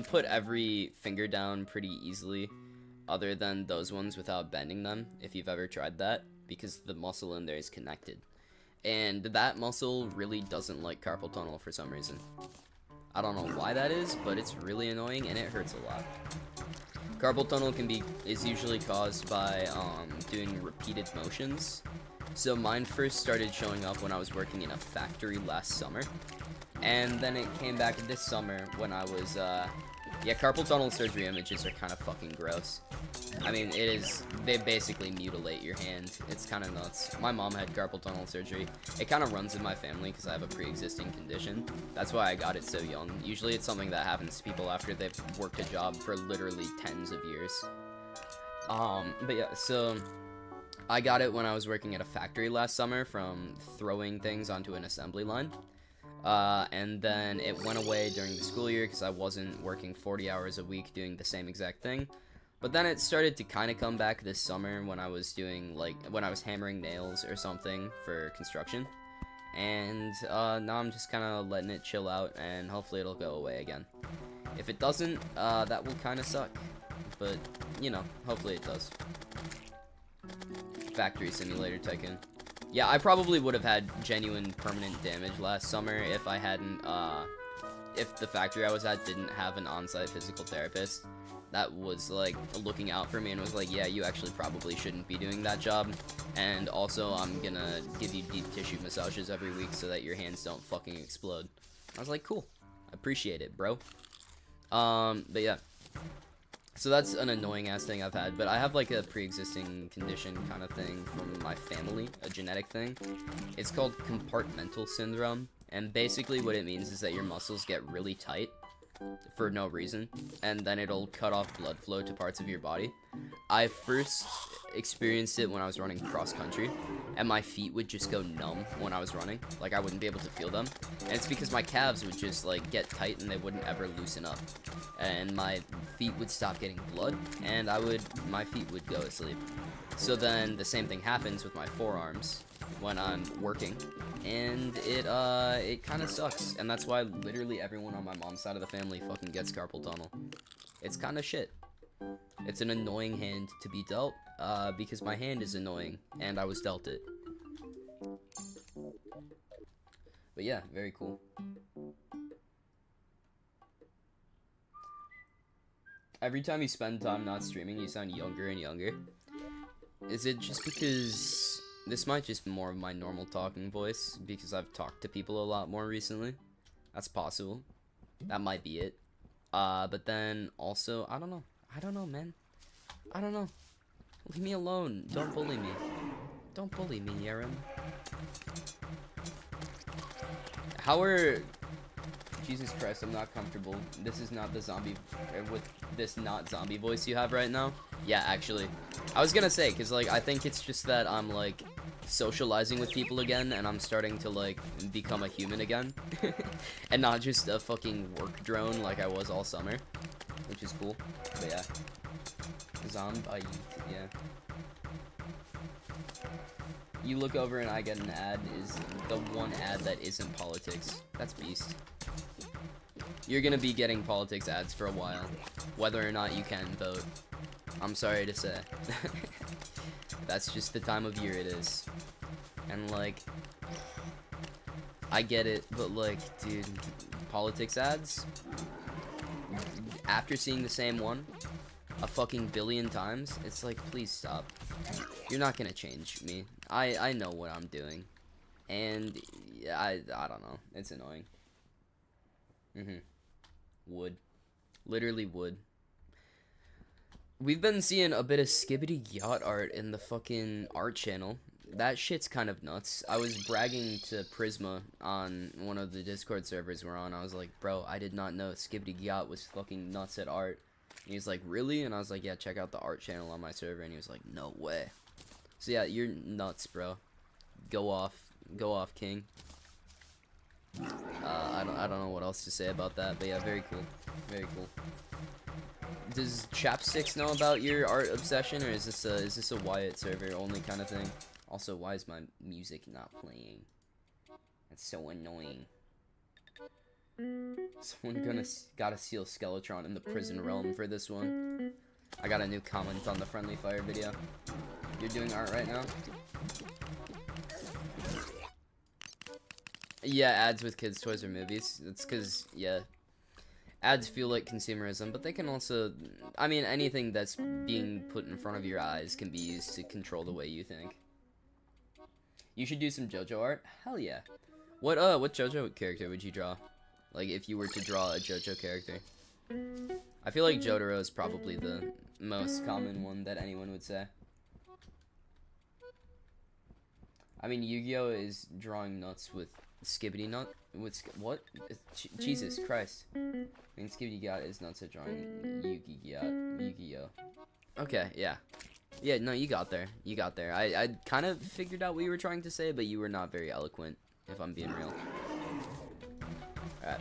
put every finger down pretty easily, other than those ones, without bending them, if you've ever tried that, because the muscle in there is connected. And that muscle really doesn't like carpal tunnel for some reason. I don't know why that is, but it's really annoying and it hurts a lot. Carpal tunnel is usually caused by doing repeated motions. So mine first started showing up when I was working in a factory last summer. And then it came back this summer when I was, yeah, carpal tunnel surgery images are kind of fucking gross. I mean, they basically mutilate your hand. It's kind of nuts. My mom had carpal tunnel surgery. It kind of runs in my family because I have a pre-existing condition. That's why I got it so young. Usually it's something that happens to people after they've worked a job for literally tens of years. But yeah, so I got it when I was working at a factory last summer from throwing things onto an assembly line. And then it went away during the school year because I wasn't working 40 hours a week doing the same exact thing. But then it started to kind of come back this summer when I was doing, like, when I was hammering nails or something for construction. And now I'm just kind of letting it chill out, and hopefully it'll go away again. If it doesn't, that will kind of suck. But, you know, hopefully it does. Factory Simulator Tycoon. Yeah, I probably would have had genuine permanent damage last summer if I hadn't, if the factory I was at didn't have an on-site physical therapist that was, like, looking out for me and was like, yeah, you actually probably shouldn't be doing that job. And also, I'm gonna give you deep tissue massages every week so that your hands don't fucking explode. I was like, cool. I appreciate it, bro. But yeah. So that's an annoying ass thing I've had, but I have like a pre-existing condition kind of thing from my family, a genetic thing. It's called compartmental syndrome, and basically what it means is that your muscles get really tight for no reason, and then it'll cut off blood flow to parts of your body. I first experienced it when I was running cross country, and my feet would just go numb when I was running. Like, I wouldn't be able to feel them, and it's because my calves would just, like, get tight and they wouldn't ever loosen up, and my feet would stop getting blood, and my feet would go to sleep. So then the same thing happens with my forearms when I'm working, and it kind of sucks, and that's why literally everyone on my mom's side of the family fucking gets carpal tunnel. It's kind of shit. It's an annoying hand to be dealt, because my hand is annoying, and I was dealt it. But yeah, very cool. Every time you spend time not streaming, you sound younger and younger. Is it just because... This might just be more of my normal talking voice, because I've talked to people a lot more recently. That's possible. That might be it. But then, also, I don't know. I don't know, man. I don't know. Leave me alone. Don't bully me. Don't bully me, Yeren. How are... Jesus Christ, I'm not comfortable. This is not the zombie... with this not zombie voice you have right now. Yeah, actually. I was gonna say, because, like, I think it's just that I'm, like, socializing with people again, and I'm starting to, like, become a human again. And not just a fucking work drone like I was all summer. Which is cool. But yeah. Zombie, yeah. You look over and I get an ad is the one ad that isn't politics. That's beast. You're gonna be getting politics ads for a while, whether or not you can vote. I'm sorry to say. That's just the time of year it is. And, like, I get it, but, like, dude, politics ads, after seeing the same one, a fucking billion times, it's like, please stop. You're not gonna change me. I know what I'm doing. And yeah, I don't know. It's annoying. Wood. Literally wood. We've been seeing a bit of skibbity yacht art in the fucking art channel. That shit's kind of nuts. I was bragging to Prisma on one of the Discord servers we're on. I was like, bro, I did not know skibbity yacht was fucking nuts at art. And he's like, really? And I was like, yeah, check out the art channel on my server. And he was like, no way. So yeah, you're nuts, bro. Go off, king. I don't know what else to say about that, but yeah, very cool, very cool. Does Chapsticks know about your art obsession, or is this a Wyeeett server only kind of thing? Also, why is my music not playing? That's so annoying. Someone gotta seal Skeletron in the prison realm for this one. I got a new comment on the Friendly Fire video. You're doing art right now? Yeah, ads with kids' toys or movies. It's because, yeah, ads feel like consumerism, but they can also, I mean, anything that's being put in front of your eyes can be used to control the way you think. You should do some JoJo art? Hell yeah. What JoJo character would you draw? Like, if you were to draw a JoJo character. I feel like Jotaro is probably the most common one that anyone would say. I mean, Yu-Gi-Oh! Is drawing nuts with Skibbity Nut. With what? Jesus Christ. I mean, Skibbity Gat is nuts at drawing Yu-Gi-Oh! Okay, yeah. Yeah, no, you got there. You got there. I kind of figured out what you were trying to say, but you were not very eloquent, if I'm being real. Alright.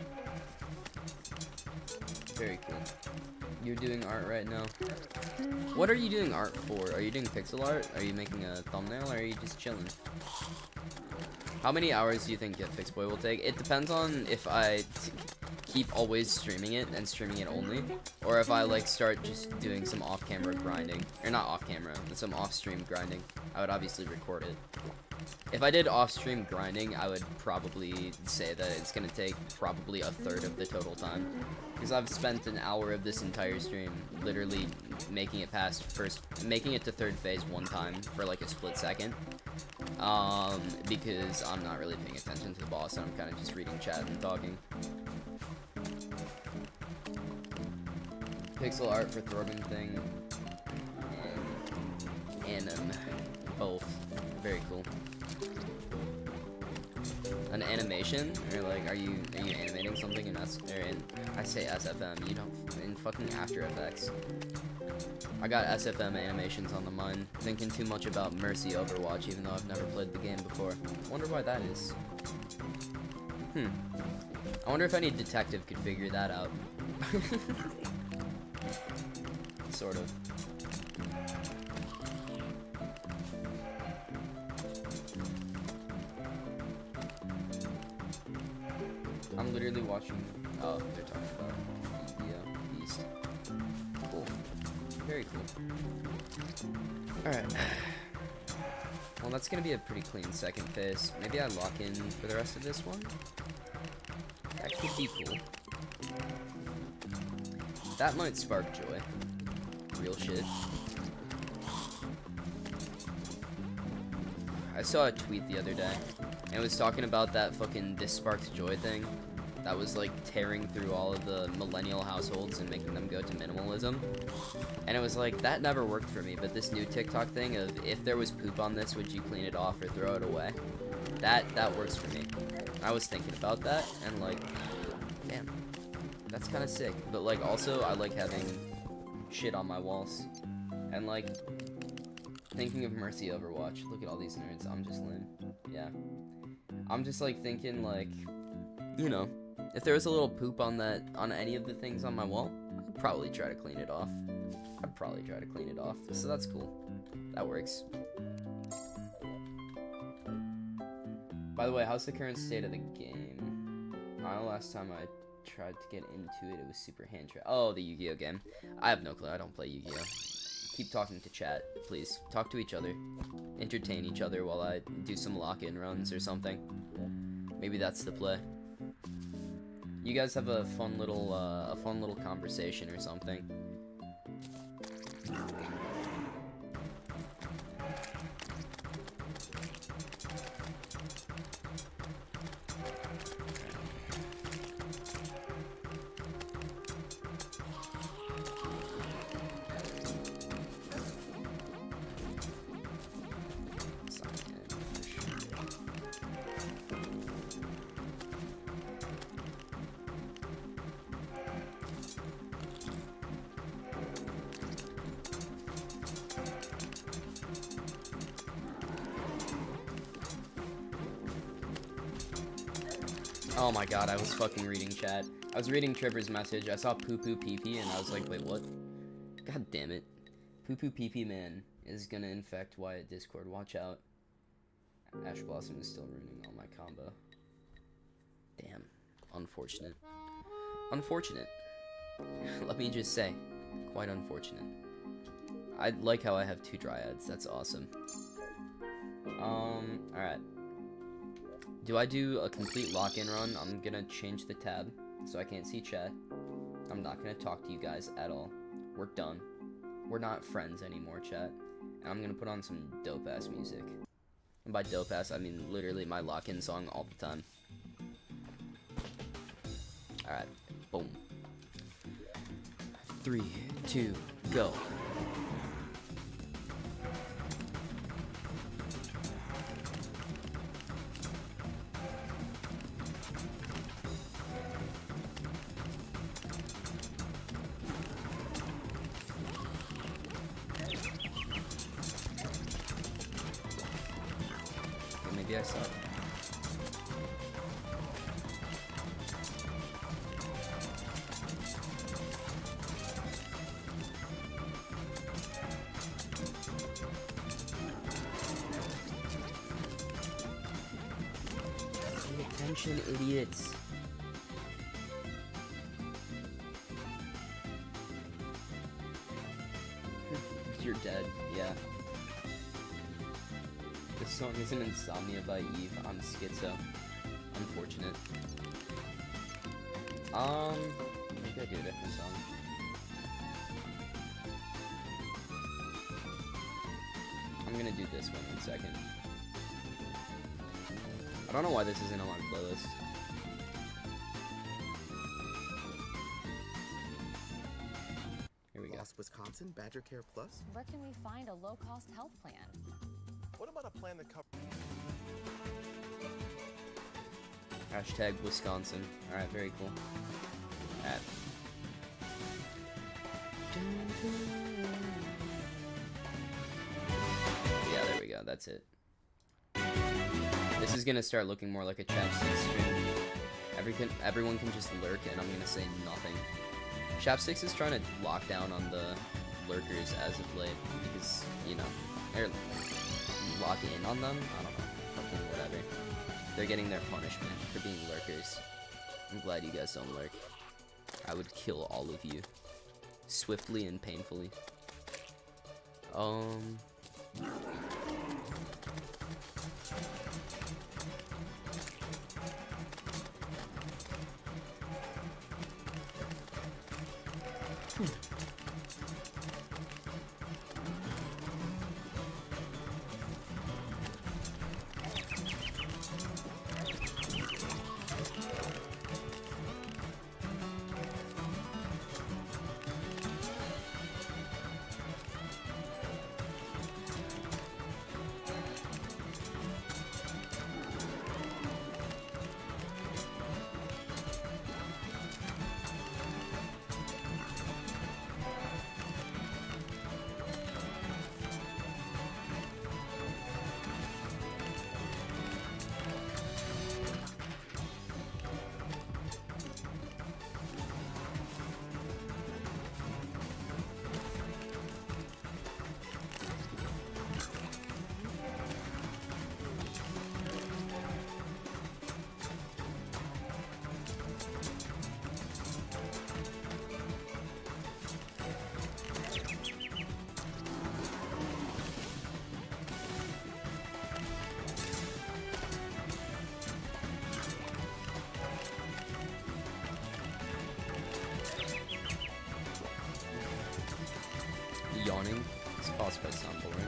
Very cool. You're doing art right now. What are you doing art for? Are you doing pixel art? Are you making a thumbnail, or are you just chilling? How many hours do you think getfixedboi will take? It depends on if I keep always streaming it and streaming it only, or if I like start just doing some off-camera grinding, or not off-camera, but some off-stream grinding. I would obviously record it. If I did off-stream grinding, I would probably say that it's gonna take probably a third of the total time, because I've spent an hour of this entire stream literally making it to third phase one time for like a split second. Because I'm not really paying attention to the boss, and I'm kind of just reading chat and talking. Pixel art for Thorben thing and anim, both. Very cool. An animation, or like, are you animating something in I say SFM, you know, in fucking After Effects. I got SFM animations on the mind, thinking too much about Mercy Overwatch, even though I've never played the game before. Wonder why that is. I wonder if any detective could figure that out. Sort of. I'm literally watching. Oh, they're talking about the Beast. Cool. Very cool. Alright. Well, that's gonna be a pretty clean second phase. Maybe I lock in for the rest of this one. That could be cool. That might spark joy. Real shit. I saw a tweet the other day, and it was talking about that fucking This Sparks Joy thing that was like tearing through all of the millennial households and making them go to minimalism. And it was like, that never worked for me, but this new TikTok thing of, if there was poop on this, would you clean it off or throw it away? That works for me. I was thinking about that, and like, damn, that's kind of sick. But like, also, I like having shit on my walls. And like, thinking of Mercy Overwatch. Look at all these nerds. I'm just lame. Yeah. I'm just like thinking like, you know, if there was a little poop on any of the things on my wall, I'd probably try to clean it off. So that's cool. That works. By the way, how's the current state of the game? I know last time I tried to get into it, it was super Oh, the Yu-Gi-Oh game. I have no clue. I don't play Yu-Gi-Oh. Keep talking to chat, please. Talk to each other. Entertain each other while I do some lock-in runs or something. Maybe that's the play. You guys have a fun little conversation or something. Oh my god, I was fucking reading chat. I was reading Tripper's message. I saw poo poo pee pee and I was like, wait, what? God damn it. Poo poo pee pee man is gonna infect Wyeeett Discord. Watch out. Ash Blossom is still ruining all my combo. Damn. Unfortunate. Unfortunate. Let me just say. Quite unfortunate. I like how I have 2 dryads. That's awesome. Alright. Do I do a complete lock-in run? I'm gonna change the tab so I can't see chat. I'm not gonna talk to you guys at all. We're done. We're not friends anymore, chat. And I'm gonna put on some dope-ass music. And by dope-ass, I mean literally my lock-in song all the time. Alright. Boom. 3, 2, go. Maybe I suck. Pay attention, idiots. You're dead, yeah. This song isn't Insomnia by Eve. I'm schizo. Unfortunate. Maybe I do a different song. I'm gonna do this one in a second. I don't know why this isn't on my playlist. Here we go. Lost Wisconsin Badger Care Plus? Where can we find a low-cost health plan? What about a plan that covers... Hashtag Wisconsin. Alright, very cool. Alright. Yeah, there we go. That's it. This is gonna start looking more like a Chapstick stream. Everyone can just lurk and I'm gonna say nothing. Chapsticks is trying to lock down on the lurkers as of late because, you know, they're lock in on them. I don't know. Fucking whatever. They're getting their punishment for being lurkers. I'm glad you guys don't lurk. I would kill all of you. Swiftly and painfully. this quite sound boring.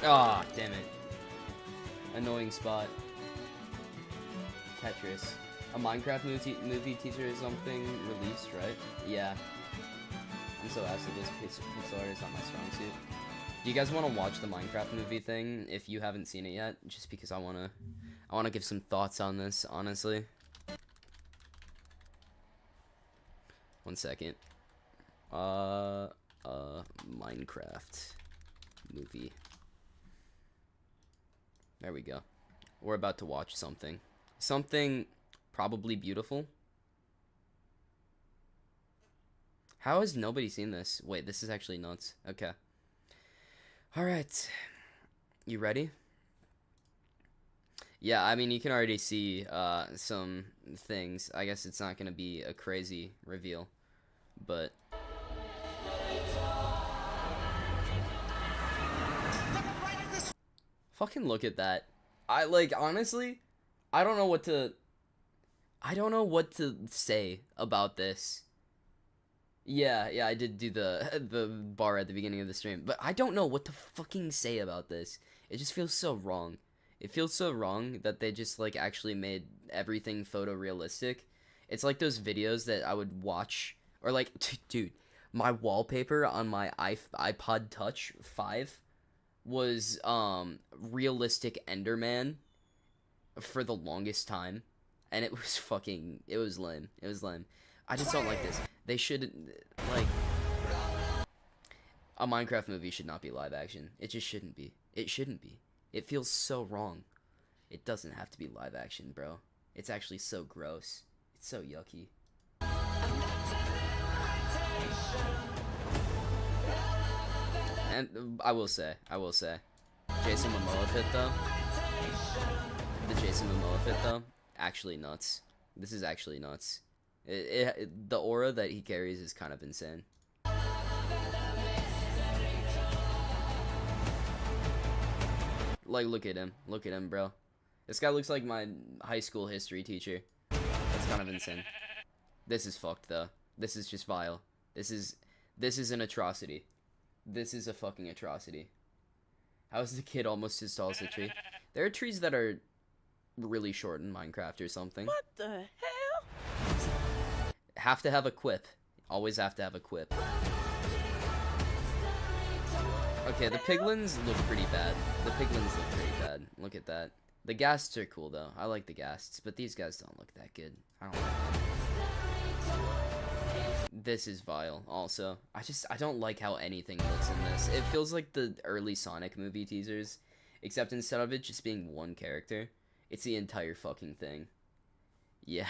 Ah, oh, damn it. Annoying spot. Tetris. A Minecraft movie teaser or something released, right? Yeah. I'm so asked at this pixel art is not my strong suit. Do you guys want to watch the Minecraft movie thing if you haven't seen it yet? Just because I wanna give some thoughts on this, honestly. One second. Minecraft movie. There we go. We're about to watch something. Something probably beautiful. How has nobody seen this? Wait, this is actually nuts. Okay. Alright. You ready? Yeah, I mean, you can already see some things. I guess it's not going to be a crazy reveal. But... fucking look at that. Honestly, I don't know what to say about this. Yeah, I did do the bar at the beginning of the stream, but I don't know what to fucking say about this. It just feels so wrong. It feels so wrong that they just actually made everything photorealistic. It's like those videos that I would watch, or dude, my wallpaper on my iPod Touch 5 was realistic Enderman for the longest time, and it was lame. It was lame. I just don't like this. They should a Minecraft movie should not be live action. It just shouldn't be. It shouldn't be. It feels so wrong. It doesn't have to be live action, bro. It's actually so gross. It's so yucky. And I will say, Jason Momoa fit though. The Jason Momoa fit though, actually nuts. This is actually nuts. The aura that he carries is kind of insane. Look at him, bro. This guy looks like my high school history teacher. That's kind of insane. This is fucked though. This is just vile. This is an atrocity. This is a fucking atrocity. How is the kid almost as tall as the tree? There are trees that are really short in Minecraft or something. What the hell? Have to have a quip. Always have to have a quip. Okay, the piglins look pretty bad. Look at that. The ghasts are cool though. I like the ghasts, but these guys don't look that good. I don't like them. This is vile also. I don't like how anything looks in this. It feels like the early Sonic movie teasers, except instead of it just being one character, it's the entire fucking thing. Yeah.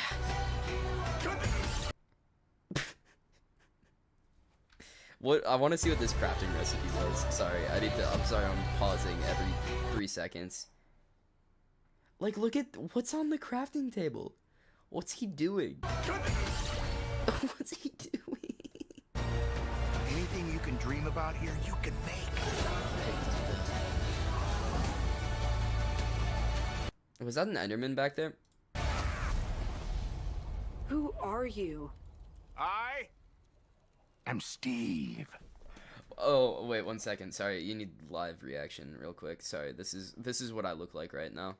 I want to see what this crafting recipe was. Sorry, I'm sorry, I'm pausing every 3 seconds. Look at what's on the crafting table. What's he doing? What's he doing? Anything you can dream about here, you can make. Was that an Enderman back there? Who are you? I'm Steve. Oh, wait, 1 second. Sorry, you need live reaction real quick. Sorry, this is what I look like right now.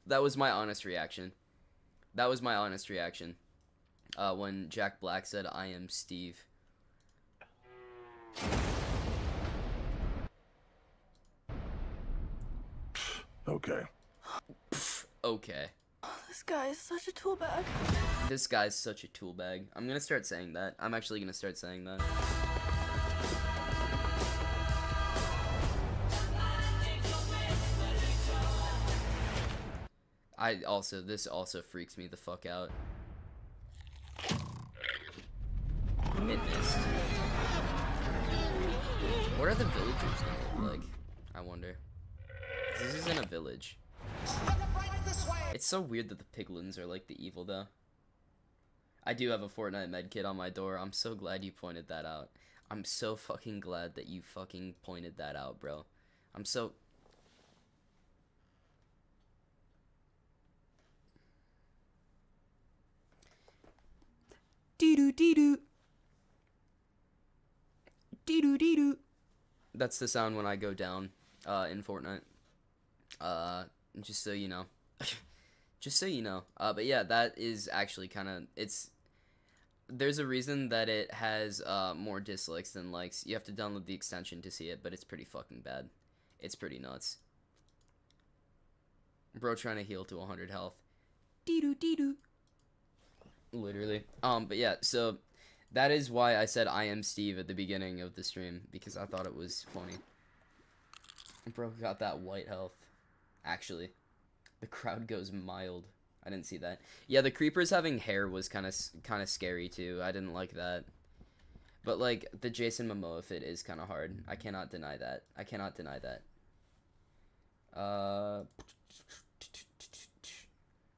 That was my honest reaction. When Jack Black said, "I am Steve." Okay. Okay. This guy is such a tool bag. This guy's such a tool bag. I'm gonna start saying that. I'm actually gonna start saying that. This also freaks me the fuck out. It missed. What are the villagers gonna look like? I wonder. This isn't a village. It's so weird that the piglins are like the evil though. I do have a Fortnite medkit on my door. I'm so glad you pointed that out. I'm so fucking glad that you fucking pointed that out, bro. I'm so... Dee-doo, dee-doo. Dee-doo, dee-doo. That's the sound when I go down in Fortnite. Just so you know. Just so you know. But yeah, that is actually kind of... There's a reason that it has more dislikes than likes. You have to download the extension to see it, but it's pretty fucking bad. It's pretty nuts. Bro trying to heal to 100 health. Dee-doo, dee-doo. Literally. But yeah, so that is why I said I am Steve at the beginning of the stream, because I thought it was funny. Bro got that white health. Actually, the crowd goes mild. I didn't see that. Yeah, the creepers having hair was kind of scary too. I didn't like that. But like the Jason Momoa fit is kind of hard. I cannot deny that. I cannot deny that.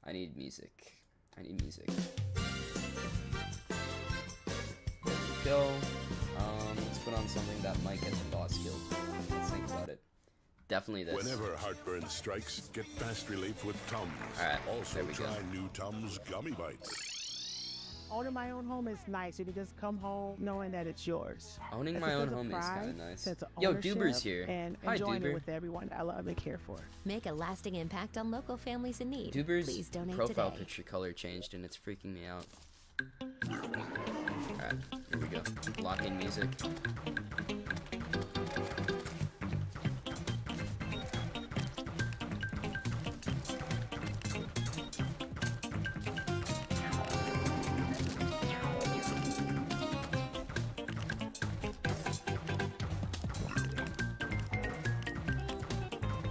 I need music. I need music. There we go. Let's put on something that might get the boss killed. Let's think about it. Definitely this. Whenever heartburn strikes, get fast relief with Tums. Alright, Also there we go. try new Tums gummy bites. Owning my own home is nice. You can just come home knowing that it's yours. Owning That's my a own sense of home is pride, kind of nice. sense of Yo, ownership, Duber's here. And Hi, enjoying Duber. it with everyone that I love and care for. Make a lasting impact on local families in need. Duber's Please donate profile today. picture color changed and it's freaking me out. Alright, here we go. Lock in music.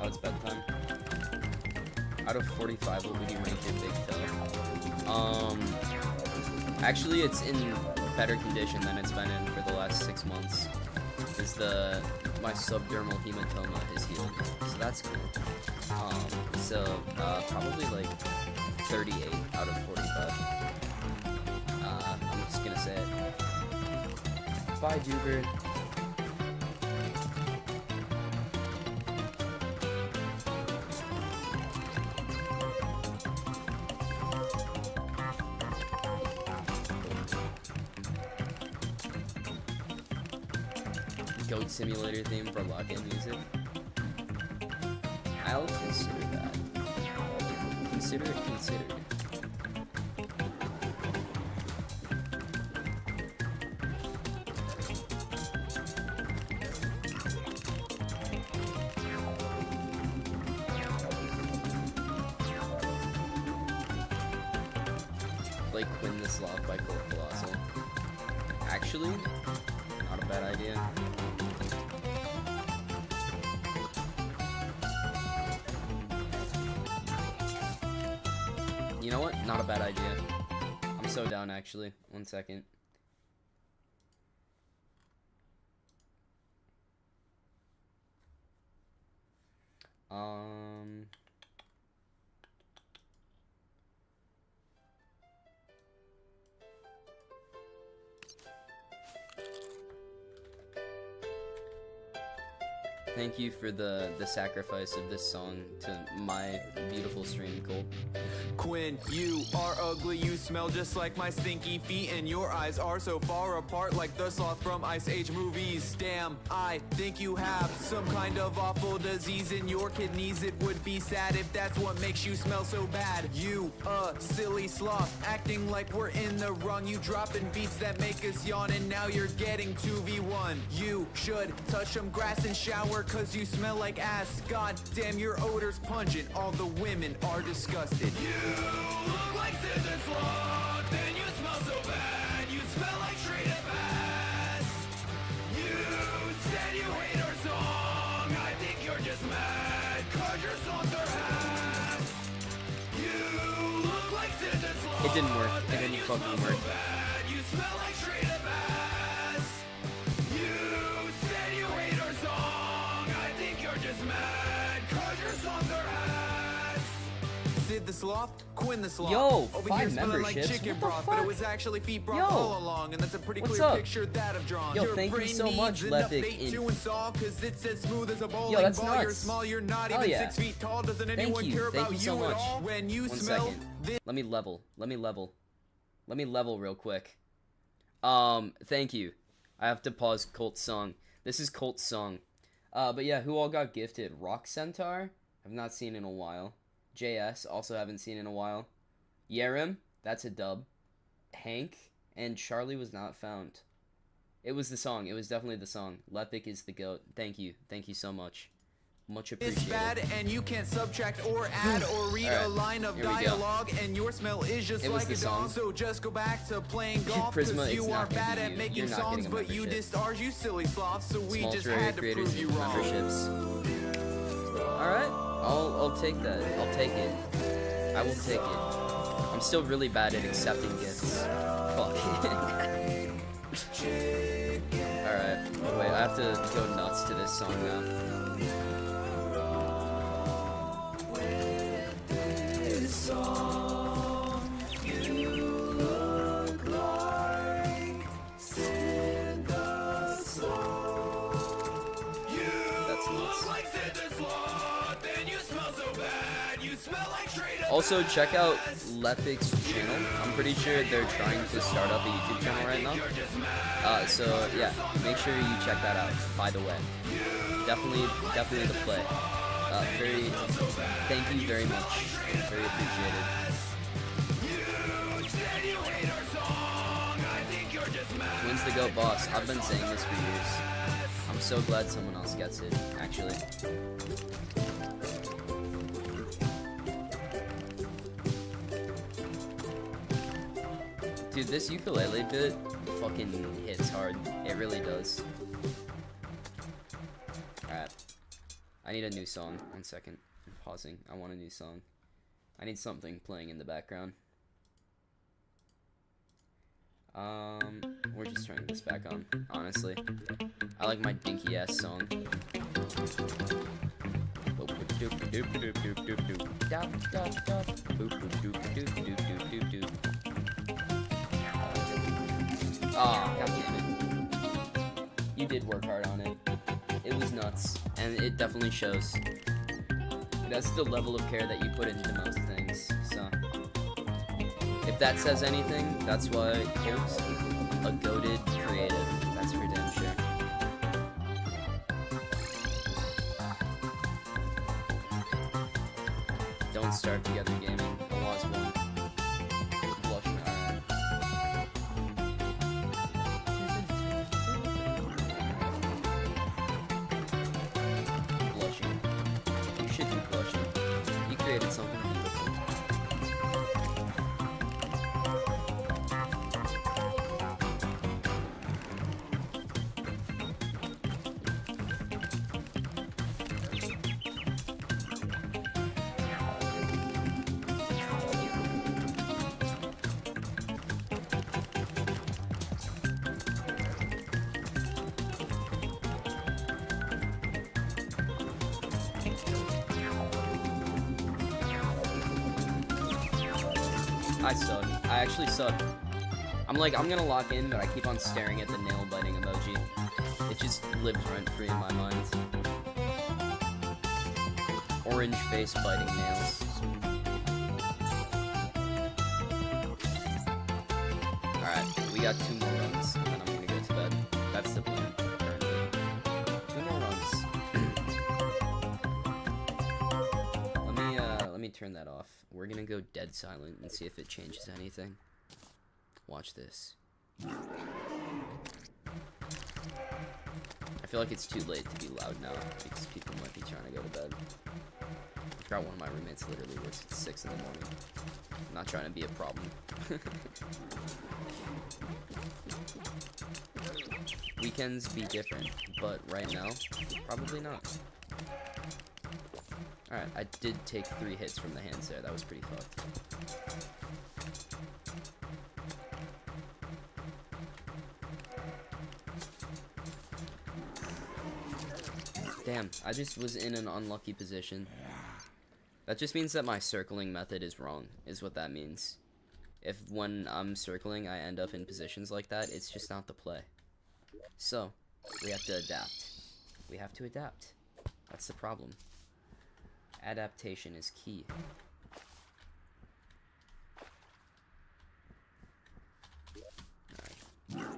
Oh, it's bedtime. Out of 45, what would you rank your big toe? Actually, it's in better condition than it's been in for the last 6 months. Because my subdermal hematoma is healed, so that's cool. Probably like 38 out of 45. I'm just gonna say it. Bye, Duber. Goat Simulator theme for lock-in music. I'll consider that. Consider it considered. Like Quinn the Sloth by Cold Colossal. Actually, not a bad idea. You know what? Not a bad idea. I'm so down, actually. 1 second. Thank you for the sacrifice of this song to my beautiful stream, Cole. Quinn, you are ugly, you smell just like my stinky feet, and your eyes are so far apart like the sloth from Ice Age movies. Damn, I think you have some kind of awful disease in your kidneys. It would be sad if that's what makes you smell so bad. You, a silly sloth, acting like we're in the wrong. You dropping beats that make us yawn, and now you're getting 2v1. You should touch some grass and shower bar cause you smell like ass. God damn, your odor's pungent. All the women are disgusted. You look like scissor sloth, and you smell so bad. You smell like straight up ass. You said you hate our song. I think you're just mad cause your songs are ass. You look like scissor sloth. It didn't work. It didn't fucking work. You smell like straight up ass. You said you hate our song. I think you're just mad cause your songs are ass. Sid the Sloth, Quinn the Sloth. Yo, over 5 here smelling like memberships. chicken What the broth, but it fuck? was actually feet broth Yo. all along, and that's a pretty What's clear up? picture that I've drawn. Yo, Your thank you brain so much, needs an Lepic update in- to install, cause it's as smooth as a bowling that's ball. You're nuts. small, you're not Hell even yeah. 6 feet tall. Doesn't Thank anyone you. care Thank about you so you at much. all? When you One smell second. this. Let me level real quick. Thank you. I have to pause Colt's song. This is Colt's song. But yeah, who all got gifted? Rock Centaur? I've not seen in a while. JS, also haven't seen in a while. Yerim, that's a dub. Hank, and Charlie was not found. It was the song. It was definitely the song. Lepic is the GOAT. Thank you. Thank you so much. Much It's appreciated. bad and you can't subtract or add or read Alright, a line of here we go. dialogue, and your smell is just It was like the a dog. song. So just go back to playing golf Prisma, because it's you not are gonna bad be at you. making You're not songs, getting a but you membership. dissed ours, you silly sloth. So we Small just Terraria had to creators prove you and wrong. memberships. Alright, I'll take that. I'll take it. I will take it. I'm still really bad at accepting gifts. Fuck. Alright, wait, I have to go nuts to this song now. That's nuts. Also, check out Lepic's channel. I'm pretty sure they're trying to start up a YouTube channel right now. So yeah, make sure you check that out. By the way, definitely the play. Thank you very much. Very appreciated. When's the GOAT boss? I've been saying this for years. I'm so glad someone else gets it, actually. Dude, this ukulele bit fucking hits hard. It really does. Alright. I need a new song. 1 second. I'm pausing. I want a new song. I need something playing in the background. We're just turning this back on, honestly. I like my dinky ass song. Oh, god damn it. You did work hard on it. It was nuts, and it definitely shows. That's the level of care that you put into most things, so. If that says anything, that's why Colt's a goated creative. That's for damn sure. Don't Starve Together Gaming. The last one. Blushing. Blushing. You should do blushing. You created something beautiful. I suck. I actually suck. I'm gonna lock in, but I keep on staring at the nail biting emoji. It just lives rent free in my mind. Orange face biting nails. Alright, we got 2 more runs, and then I'm gonna go to bed. That's the plan, currently. 2 more runs. Let me turn that off. We're gonna go dead silent and see if it changes anything. Watch this. I feel like it's too late to be loud now because people might be trying to go to bed. I forgot one of my roommates literally works at 6 in the morning. I'm not trying to be a problem. Weekends be different, but right now, probably not. Alright, I did take 3 hits from the hands there. That was pretty fucked. Damn, I just was in an unlucky position. That just means that my circling method is wrong, is what that means. If when I'm circling I end up in positions like that, it's just not the play. So, we have to adapt. We have to adapt. That's the problem. Adaptation is key. Alright.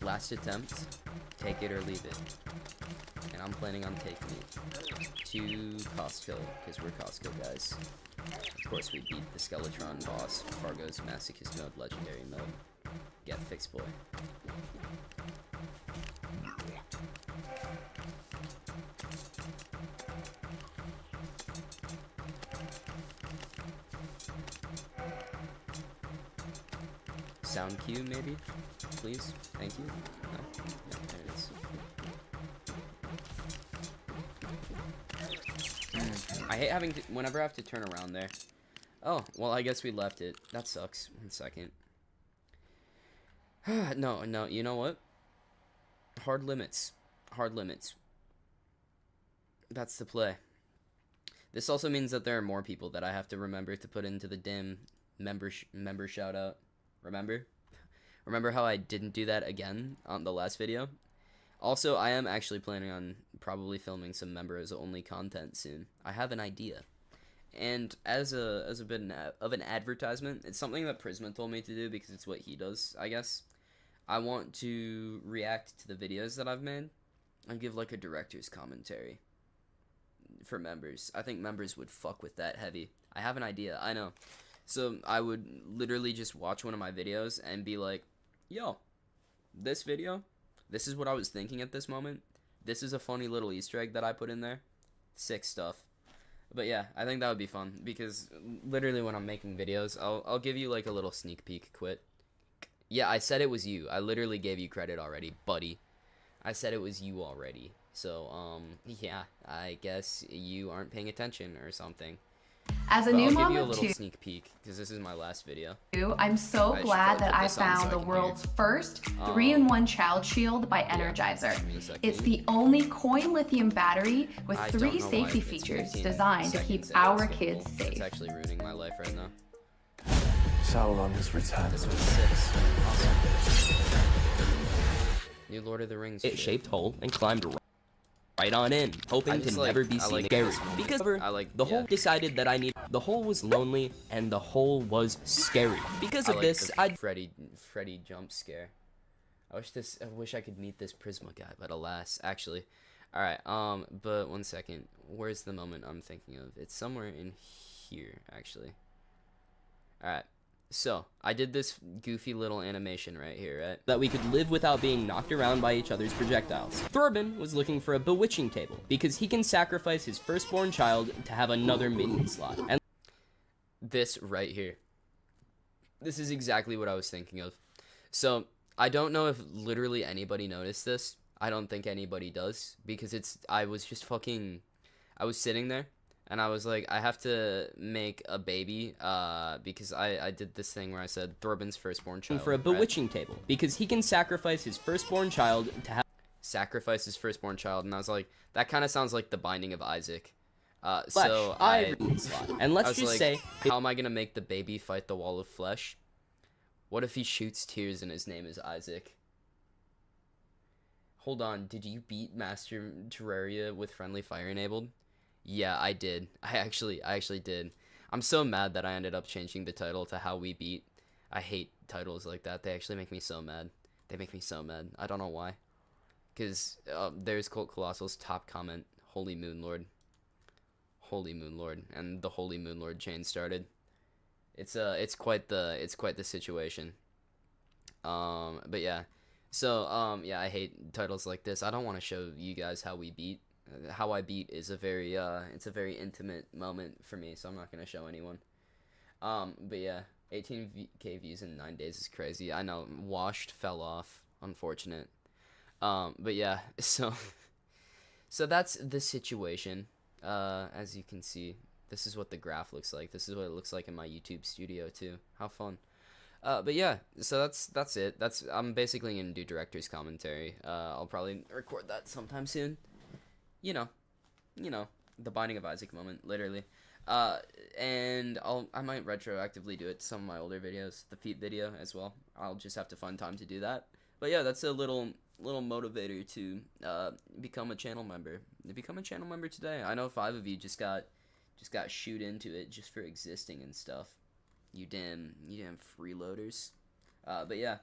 Last attempt. Take it or leave it. And I'm planning on taking it to Costco, because we're Costco guys. Of course, we beat the Skeletron boss, Fargo's masochist mode, legendary mode. Getfixedboi. Sound cue, maybe? Please? Thank you? No? Yeah, there it is. I hate having to, whenever I have to turn around there. Oh, well, I guess we left it. That sucks. 1 second. No, you know what? Hard limits. Hard limits. That's the play. This also means that there are more people that I have to remember to put into the dim member shout out. Remember? Remember how I didn't do that again on the last video? Also, I am actually planning on probably filming some members only content soon. I have an idea. And as a bit of an advertisement, it's something that Prisma told me to do because it's what he does, I guess. I want to react to the videos that I've made and give like a director's commentary for members. I think members would fuck with that heavy. I have an idea, I know. So I would literally just watch one of my videos and be like, yo, this video, this is what I was thinking at this moment. This is a funny little Easter egg that I put in there. Sick stuff. But yeah, I think that would be fun because literally when I'm making videos, I'll give you like a little sneak peek. Quit. Yeah, I said it was you. I literally gave you credit already, buddy. I said it was you already. So, yeah, I guess you aren't paying attention or something. As a But new I'll mom give you a of little 2, sneak peek because this is my last video. I'm so I should glad probably that put I this on so found I the can world's hear. first 3-in-1 child shield by Yeah, Energizer. give me a second. It's the only coin lithium battery with I don't 3 know why safety it's features 15 designed to keep seconds and our it's kids capable. It's safe. actually ruining my life right now. Sauron has returned. This was 6. Awesome. New Lord of the Rings. It shaped hole and climbed right on in, hoping to never be seen again. Because I like the hole decided that I need. The hole was lonely and the hole was scary. Because of this, I Freddy jump scare. I wish I could meet this Prisma guy, but alas, actually. All right, but 1 second. Where's the moment I'm thinking of? It's somewhere in here, actually. All right. So, I did this goofy little animation right here, right? that we could live without being knocked around by each other's projectiles. Thorbin was looking for a bewitching table because he can sacrifice his firstborn child to have another minion slot. And This right here. This is exactly what I was thinking of. So, I don't know if literally anybody noticed this. I don't think anybody does because I was sitting there and I was like, I have to make a baby because I did this thing where I said Thorbin's firstborn child. for a bewitching table because he can sacrifice his firstborn child to have sacrifice his firstborn child, and I was like, that kind of sounds like the Binding of Isaac. flesh. So I And let's was just like, say, how am I gonna make the baby fight the wall of flesh? What if he shoots tears and his name is Isaac? Hold on, did you beat Master Terraria with friendly fire enabled? Yeah, I did. I actually did. I'm so mad that I ended up changing the title to How We Beat. I hate titles like that. They actually make me so mad. They make me so mad. I don't know why. Because there's Colt Colossal's top comment, Holy Moon Lord. Holy Moon Lord. And the Holy Moon Lord chain started. It's quite the situation. But yeah. So, yeah, I hate titles like this. I don't want to show you guys how we beat. How I beat is a very, it's a very intimate moment for me, so I'm not going to show anyone. But yeah, 18k views in 9 days is crazy. I know, washed, fell off, unfortunate. But yeah, so that's the situation. As you can see, this is what the graph looks like. This is what it looks like in my YouTube studio too. How fun. But yeah, so that's it. I'm basically gonna do director's commentary. I'll probably record that sometime soon. You know, the Binding of Isaac moment, literally. And I might retroactively do it to some of my older videos, the feet video as well. I'll just have to find time to do that. But yeah, that's a little motivator to become a channel member. Become a channel member today. I know 5 of you just got shoot into it just for existing and stuff. You damn freeloaders. But yeah,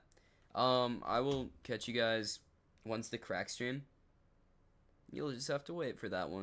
I will catch you guys once the crack stream. You'll just have to wait for that one.